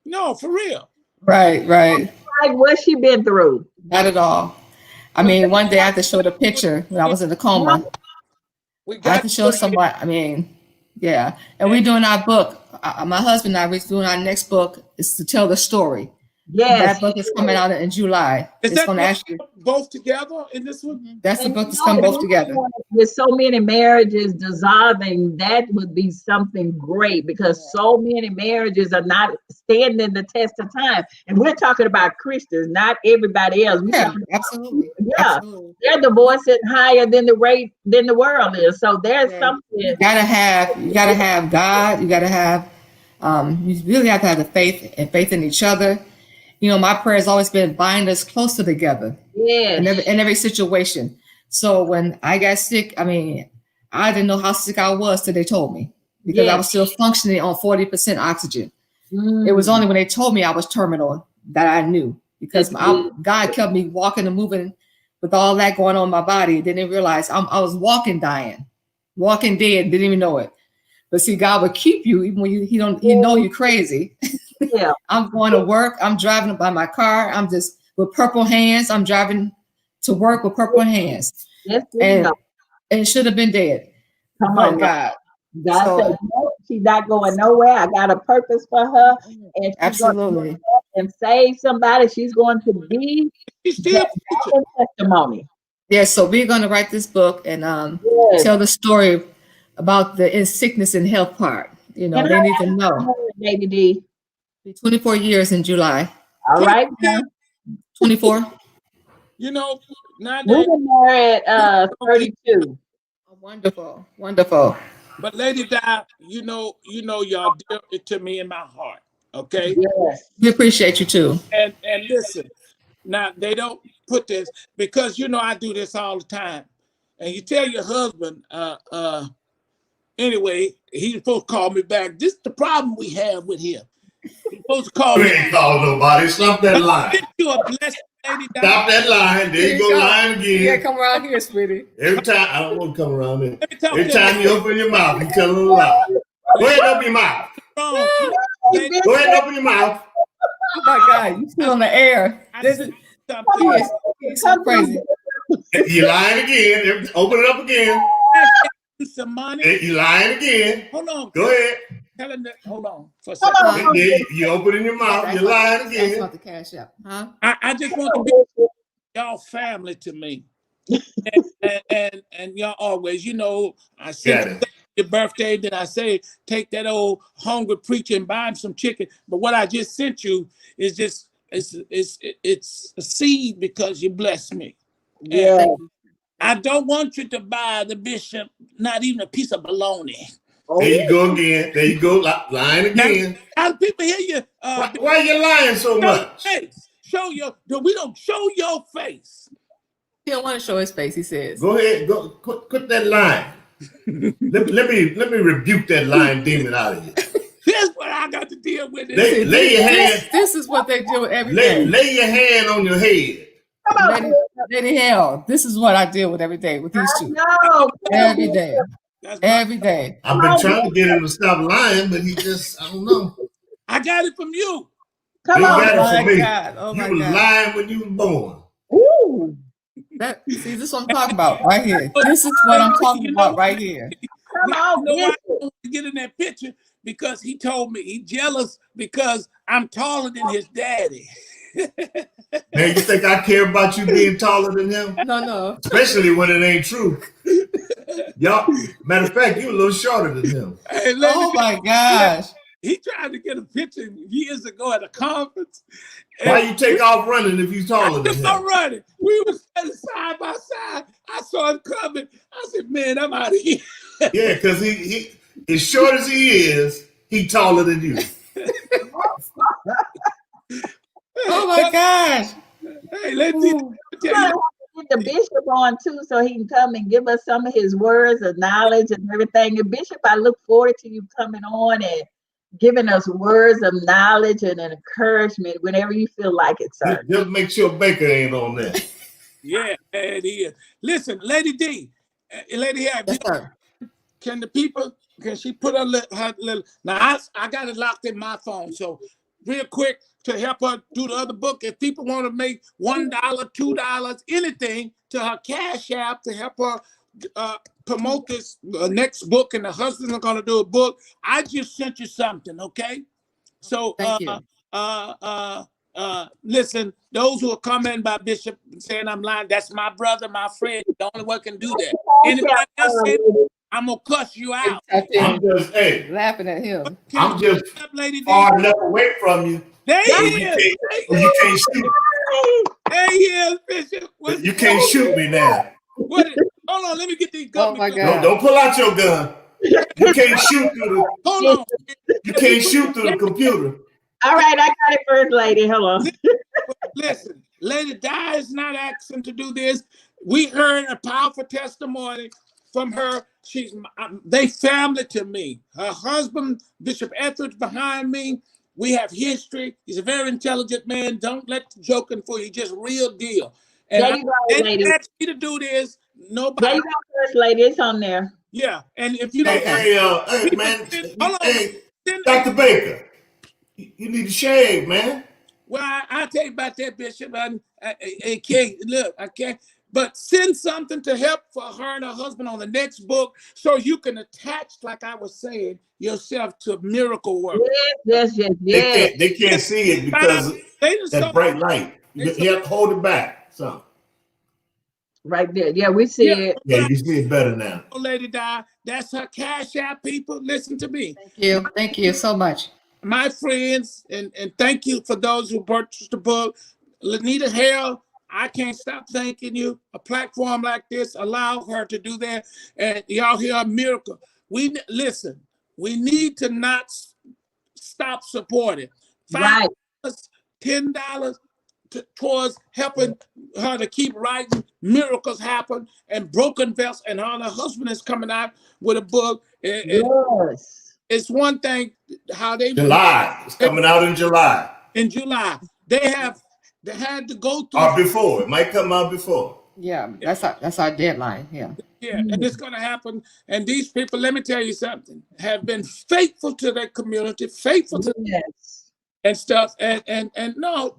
No, for real. Right. Like what she been through? Not at all. I mean, one day I had to show the picture when I was in the coma. I had to show somebody. I mean, yeah. And we're doing our book. My husband and I, we're doing our next book is to tell the story. Yes. That book is coming out in July. It's going to actually both together in this one? That's the And book to come both together. with so many marriages dissolving, that would be something great because so many marriages are not standing the test of time. And we're talking about Christians, not everybody else. Yeah, absolutely. Yeah, Absolutely. they're divorcing higher than the rate than the world is. So there's Yeah. something. You gotta have God. You gotta have you really have to have the faith and faith in each other. You know, my prayer has always been bind us closer together Yes. in every situation. So when I got sick, I mean, I didn't know how sick I was till they told me because I was still functioning on 40% oxygen. It was only when they told me I was terminal that I knew because God kept me walking and moving with all that going on in my body. Didn't realize I was walking, dying, walking dead. Didn't even know it. But see, God will keep you even when you know you're crazy. Yeah. I'm going to work. I'm driving by my car. I'm just with purple hands. I'm driving to work with purple hands. Yes, And it should have been dead. Come But on, God. God So- said, no, she's not going nowhere. I got a purpose for her, and she's Absolutely. going to and save somebody. She's going to be He's still that testimony. Yeah, so we're going to write this book and Yes. tell the story about the sickness and health part. You know, And they how need to long know. you married, Baby D? 24 years in July. All right. Now. 24. You know, nowadays, We've been married 32. Oh, wonderful. Wonderful. but Lady Di, you know, y'all dear to me in my heart. Okay. Yes. We appreciate you too. And listen, now they don't put this because you know I do this all the time. And you tell your husband, anyway, he's supposed to call me back. This is the problem we have with him. He's supposed to call You me. ain't called nobody. Stop that line. Get you a blessed Lady Di. Stop that line. There you go, lying Yeah, again. come around here, sweetie. Every time, I don't want to come around there. Let me talk Every to time you open your mouth, you telling a lie. Go ahead and open your mouth. wrong. Lady, Go ahead and open your mouth. Oh my God, you still on the air. I This said is something. he's so crazy. You lying again. Open it up again. Some money. You lying again. Hold on. Go ahead. Tell him that. Hold on for a Come second. on. You opening your mouth. You're lying That's again. about the cash app, huh? I just want to be y'all family to me. And y'all always, you know, I said your birthday, then I say take that old hungry preacher and buy him some chicken. But what I just sent you is just it's a seed because you blessed me. Yeah. And I don't want you to buy the bishop not even a piece of bologna. There you go again. There you go. Lying again. Now, people hear you. Why are you lying so Show your much? face. Show your. We don't show your face. He don't want to show his face, he says. Go ahead. Go quit that line. let me rebuke that lying demon out of you. Here's what I got to deal with. Lay your hand. This is what they do every day. Lay your hand on your head. Come on. Lady Hale, this is what I deal with every day with these two. No. Every day. That's Every day. I've been trying to get him to stop lying, but he just, I don't know. I got it from you. Come You on. got it my from me. God. Oh my You was God. lying when you was born. Ooh. See, this is what I'm talking about right here. This is what I'm talking about right here. Come on. You know why I Bishop. don't want to get in that picture? Because he told me he's jealous because I'm taller than his daddy. Man, you think I care about you being taller than him? No. Especially when it ain't true. Y'all, matter of fact, you a little shorter than him. Hey, Oh my gosh. he tried to get a picture years ago at a conference. Why you take off running if you taller than I'm him? running. We were standing side by side. I saw him coming. I said, "Man, I'm out of here." Yeah, because he as short as he is, he taller than you. Oh my gosh. Hey, let's tell you. Get the bishop on too, so he can come and give us some of his words of knowledge and everything. And Bishop, I look forward to you coming on and giving us words of knowledge and encouragement whenever you feel like it, sir. Just make sure Baker ain't on there. Yeah, it is. Listen, Lady D, Lady Hale, Yes, sir. can the people, can she put her little, now I got it locked in my phone, so real quick to help her do the other book, if people want to make $1, $2, anything to her Cash App to help her promote this next book, and the husband's going to do a book, I just sent you something, okay? So Thank you. Listen, those who are commenting about Bishop saying I'm lying, that's my brother, my friend. The only one can do that. Anybody else say I'm gonna cuss you out? I'm just, hey, laughing at him. I'm just Lady D. far enough away from you. There he You is. you can't shoot. There he is, Bishop. You can't shoot me now. Hold on, let me get these Oh guns. my God. Don't pull out your gun. You can't shoot through Hold on. you can't shoot through the computer. All right, I got it, First Lady. Hold on. Listen, Lady Di is not asking to do this. We heard a powerful testimony from her. They family to me. Her husband, Bishop Etheridge, behind me. We have history. He's a very intelligent man. Don't let the joking for you. Just real deal. And There you go, they lady. asked me to do this. Nobody. There you go, First Lady. It's on there. Yeah, and if you don't, Hey, man. hold on. Hey, Dr. Baker, you need to shave, man. Well, I'll tell you about that, Bishop. I can't look. I can't. But send something to help for her and her husband on the next book, so you can attach, like I was saying, yourself to miracle work. Yes. They can't see it because of that bright light. You have to hold it back. So Right there. Yeah, we see it. yeah, you see it better now. Lady Di, that's her Cash App, people. Listen to me. Thank you so much. My friends, and thank you for those who purchased the book. Lanita Hale, I can't stop thanking you. A platform like this allow her to do that. And y'all hear a miracle. Listen, we need to not stop supporting. Right. $10 towards helping her to keep writing. Miracles happen, and broken vessels. And her husband is coming out with a book. Yes. It's one thing how they July. It's coming out in July. In July, they had to go through. Or before. It might come out before. Yeah, that's our deadline. Yeah. Yeah, and it's going to happen. And these people, let me tell you something, have been faithful to their community, faithful to and stuff. And no,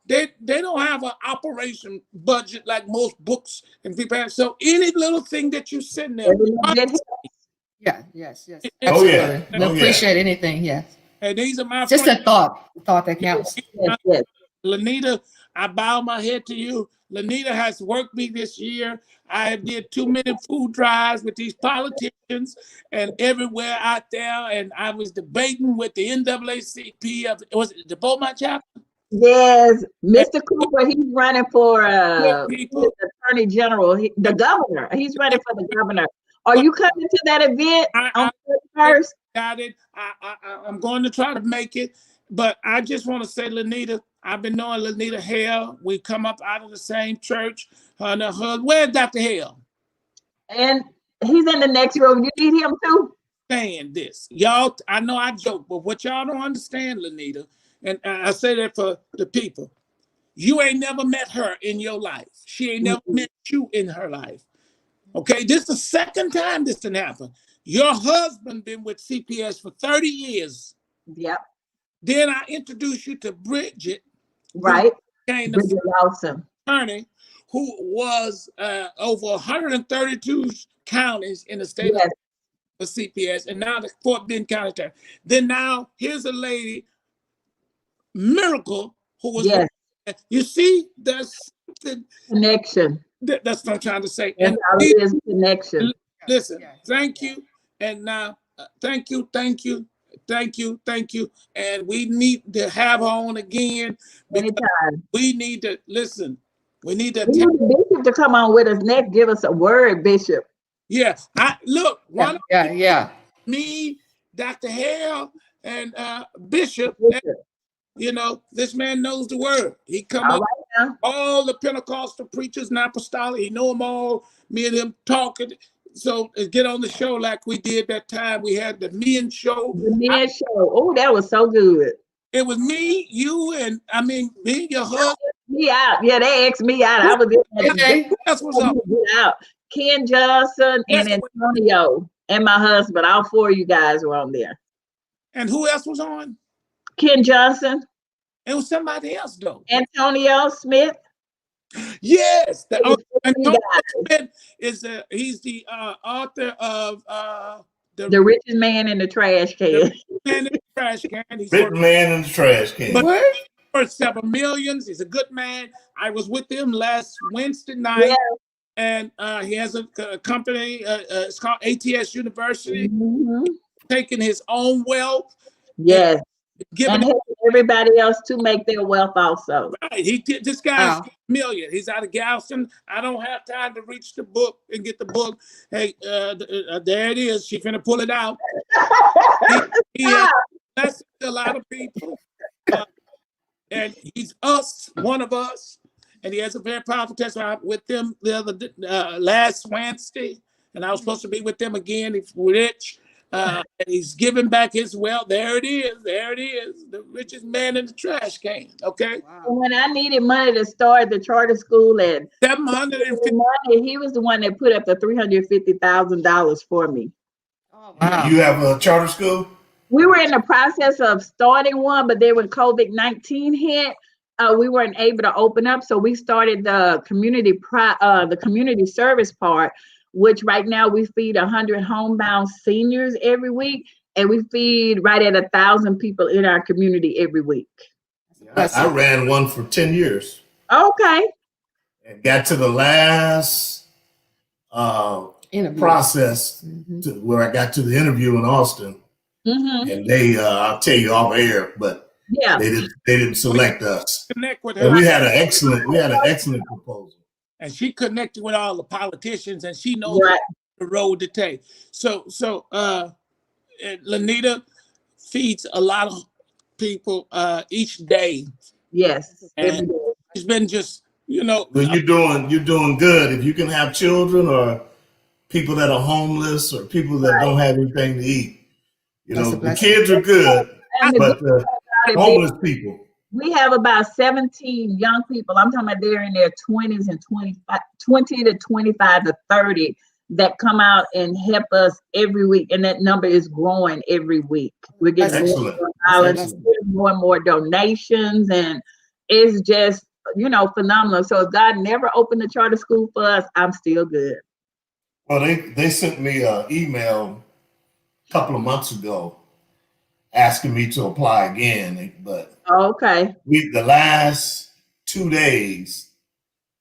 they don't have an operation budget like most books and people have. So any little thing that you send them. Yeah, yes. Oh yeah. We appreciate anything, yes. And these are my just friends. a thought that counts. Yes. Lanita, I bow my head to you. Lanita has worked me this year. I did too many food drives with these politicians and everywhere out there. And I was debating with the NAACP was it the Beaumont chapter? Yes, Mr. Cooper, he's running for the Attorney General, the governor. He's running for the governor. Are you coming to that event on the 1st? Got it. I'm going to try to make it. But I just want to say, Lanita, I've been knowing Lanita Hale. We come up out of the same church. Her and her husband. Where's Dr. Hale? And he's in the next room. You need him too? Saying this. Y'all, I know I joke, but what y'all don't understand, Lanita, and I say that for the people, you ain't never met her in your life. She ain't never met you in her life. Okay, this is the second time this can happen. Your husband been with CPS for 30 years. Yep. Then I introduced you to Bridget. Right. Bridget Lawson. Attorney who was over 132 counties in the state of CPS, and now the Fort Bend County Attorney. Then now here's a lady, Miracle, who was you see, there's the connection. That's what I'm trying to say. And it is connection. Listen, thank you. And now, thank you. And we need to have her on again. Anytime. We need to listen. We need to Bishop to come on with us next. Give us a word, Bishop. Yeah. Yeah. Me, Dr. Hale, and Bishop. You know, this man knows the word. He come up all the Pentecostal preachers and apostolic. He know them all. Me and him talking. So get on the show like we did that time. We had the men show. The men show. Oh, that was so good. It was me, you, and me and your husband. Me out. Yeah, they asked me out. I was in That's what's up. Out. Ken Johnson and Antonio and my husband. All four of you guys were on there. And who else was on? Ken Johnson. It was somebody else though. Antonio Smith. Yes, Antonio Smith is he's the author of the Richest Man in the Trash Can. Man in the Trash Can. Rich Man in the Trash Can. But worth several millions. He's a good man. I was with him last Wednesday Yeah. night, and he has a company. It's called ATS University, Mhm. taking his own wealth and Yes. giving And it. help everybody else to make their wealth also. Right. He did. This guy's Wow. million. He's out of Galveston. I don't have time to reach the book and get the book. Hey, there it is. She finna pull it out. He has blessed a lot of people. And he's one of us, and he has a very powerful testimony with them the other last Wednesday, and I was supposed to be with them again. He's rich, and he's giving back his wealth. There it is, the richest man in the trash can. Okay, Wow. When I needed money to start the charter school and 750. money, he was the one that put up the $350,000 for me. Oh, wow. You have a charter school? We were in the process of starting one, but then when COVID-19 hit, we weren't able to open up. So we started the community service part, which right now we feed 100 homebound seniors every week, and we feed right at 1,000 people in our community every week. I ran one for 10 years. Okay. And got to the last Interview. process to where I got to the interview in Austin. Mm-hmm. And they, I'll tell you off air, but Yeah. they didn't select us. Connect with And her, we had an excellent proposal. and she connected with all the politicians, and she knows Right. the road to take. So Lanita feeds a lot of people each day, Yes. Every and day. it's been just Well, you're doing good. If you can have children or people that are homeless or people that don't have anything to eat, That's a the blessing. kids are good, And the but good about it, homeless people. we have about 17 young people. I'm talking about they're in their 20s and 20 to 25 to 30 that come out and help us every week. And that number is growing every week. We're getting more Excellent. and more dollars, Excellent. more and more donations, and it's just, phenomenal. So if God never opened the charter school for us, I'm still good. Well, they sent me an email a couple of months ago asking me to apply again, but Okay. the last 2 days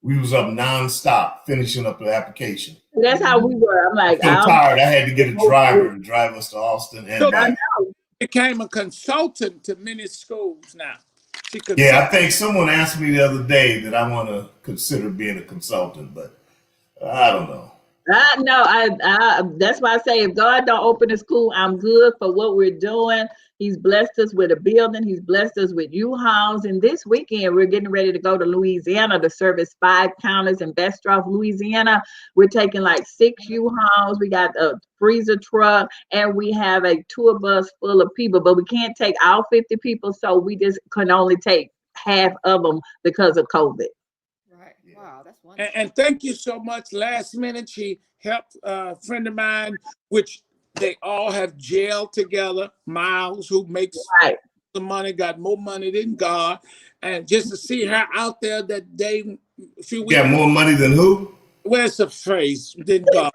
we was up nonstop finishing up the application. That's how we were. I'm like, So tired, I had to get a driver to drive us to Austin and So back. became a consultant to many schools now. She could Yeah, I think someone asked me the other day that I want to consider being a consultant, but I don't know. That's why I say if God don't open the school, I'm good for what we're doing. He's blessed us with a building. He's blessed us with U-Hauls. And this weekend, we're getting ready to go to Louisiana to service 5 counties in Bastrop, Louisiana. We're taking like 6 U-Hauls. We got a freezer truck, and we have a tour bus full of people, but we can't take all 50 people. So we just can only take half of them because of COVID. Right. Wow, that's wonderful. and thank you so much. Last minute, she helped a friend of mine, which they all have jailed together. Miles, who makes Right. the money, got more money than God, and just to see her out there that day, a few weeks. Got more money than who? Where's the phrase? Than God.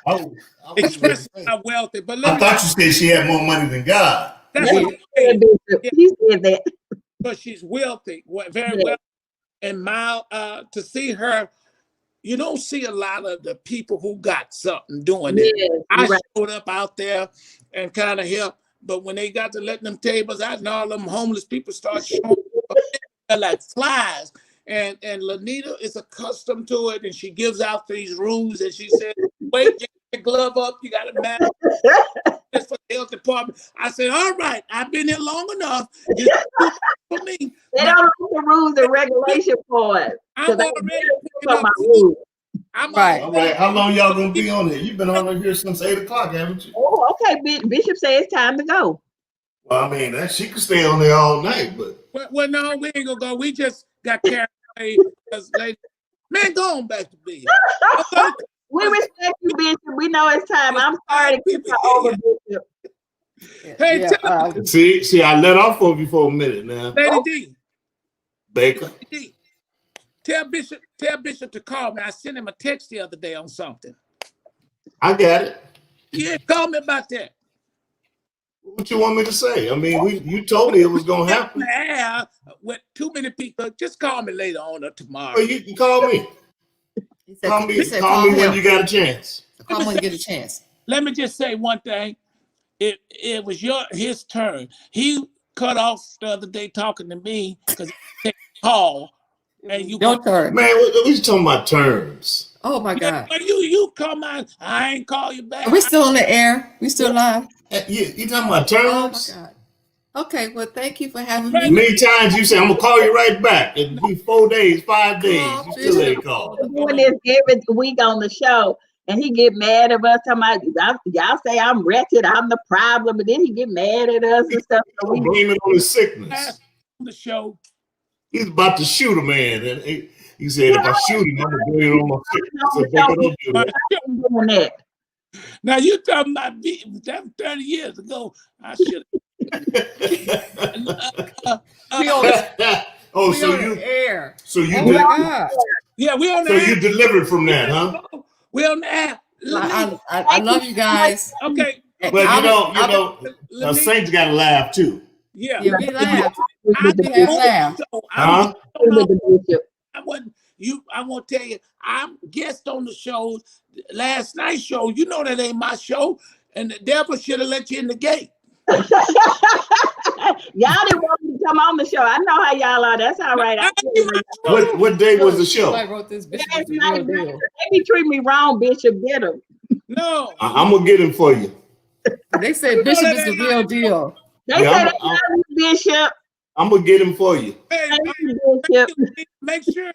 Oh, Expressing how wealthy. But let I me. thought you said she had more money than God. That's Yeah. what I said. He said that. But she's wealthy, very Yeah. wealthy. And Miles, to see her, you don't see a lot of the people who got something doing it. Yes, I right. showed up out there and kind of helped, but when they got to letting them tables out and all them homeless people start showing up, they're like flies. And Lanita is accustomed to it, and she gives out these rules, and she said, wait, get your glove up, you got a mask. It's for the health department. I said, all right, I've been here long enough. Just do it for me. They don't know the rules and regulation for it. I'm I already picking my up. rules. I'm Right. All right, how long y'all gonna be on here? You've been on here since 8 o'clock, haven't you? Oh, okay. Bishop says it's time to go. Well, I mean, she could stay on there all night, but Well, no, we ain't gonna go. We just got carried away because lady, man, go on back to bed. We respect you, Bishop. We know it's time. I'm sorry to keep you over, Bishop. Hey, Yeah, tell see, I let off for you for a minute now. Lady D, Baker. Lady D, tell Bishop to call me. I sent him a text the other day on something. I got it. Yeah, call me about that. What you want me to say? I mean, you told me it was gonna happen. Yeah, with too many people. Just call me later on or tomorrow. Well, you can call me. He said, Call me. he said, Call me when him. you got a chance. Call him when you get a chance. Let me just say one thing. It was his turn. He cut off the other day talking to me because he said call. And you Your turn. Man, what you talking about terms? Oh my God. But you come on. I ain't call you back. Are we still on the air? We still live? You talking about Oh terms? my God. Okay, well, thank you for having Right. me. Many times you say, I'm gonna call you right back. It'll be 4 days, 5 days. Oh, You still Bishop. ain't called. We're doing this every week on the show, and he get mad at us. Talking about, y'all say I'm wretched, I'm the problem, but then he get mad at us and stuff. So Don't blame it on his sickness. On the show. He's about to shoot a man, and he said, if I shoot him, I'm gonna blame it on my sickness. So Baker, don't do that. I'm doing that. Now you talking about me? That was 30 years ago. I should. We on the, Oh, we so on you, the air. so you, Oh my God. Yeah, we on the so air. you delivered from that, huh? We on the air. I love you guys. Okay. But you know, Lenita, Saints got to laugh too. yeah. Yeah, we laughed. I We have laughed. Huh? With the bishop. I wasn't you. I won't tell you. I'm guest on the show. Last night's show. You know that ain't my show, and the devil should have let you in the gate. Y'all didn't want me to come on the show. I know how y'all are. That's all right. What day was the show? I wrote this Bishop Last is the night, real deal. they be treat me wrong, Bishop. Bitter. No. I'm gonna get him for you. They said Bishop is the real deal. They Yeah, say they love you, Bishop. I'm gonna get him for you. Hey, Thank you, Bishop. make sure.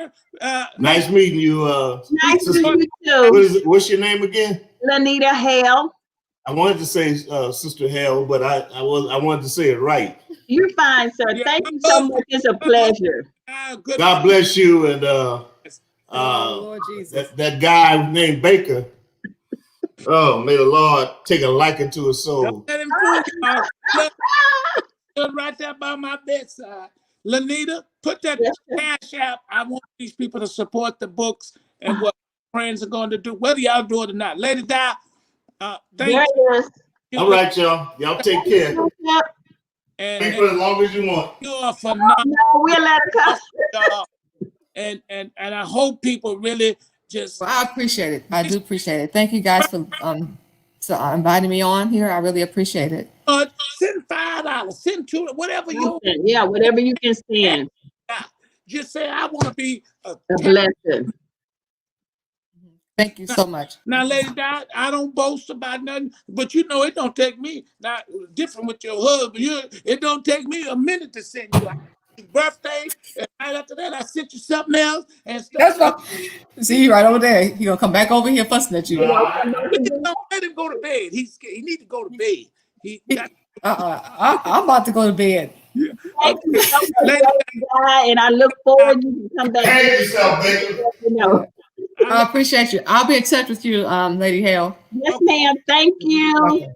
Nice meeting you. Nice to Sister, meet you, what's your name again? Lanita Hale. I wanted to say Sister Hale, but I wanted to say it right. You're fine, sir. Yeah. Thank you so much. It's a pleasure. Good. God bless you, and Oh, Lord Jesus. that guy named Baker. Oh, may the Lord take a liking to his soul. Don't let him fool you. Look right there by my bedside. Lanita, put that cash app. I want these people to support the books and what friends are going to do, whether y'all do it or not. Lady Di, There thank it is. you. All right, y'all. Y'all take care. Yep. And, Stay for as long as you want. you are phenomenal. No, we'll let her come. Y'all. And I hope people really just Well, I appreciate it. I do appreciate it. Thank you guys for inviting me on here. I really appreciate it. send $5, send $2, whatever you Yeah, whatever you can send. just say. I want to be A blessing. Thank you so much. Now, Lady Di, I don't boast about nothing, but you know it don't take me. Now, different with your husband, it don't take me a minute to send you your birthday, and right after that, I sent you something else and stuff. That's right. See you right over there. He gonna come back over here fussing at you. Don't let him go to bed. He need to go to bed. I'm about to go to bed. Thank you so much, guy, and I look forward to you to come back. Behave yourself, Baker. You know. I appreciate you. I'll be in touch with you, Lady Hale. Yes, ma'am. Thank you.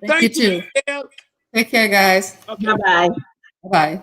Thank you too. Hale. Take care, guys. Okay. Bye-bye. Bye.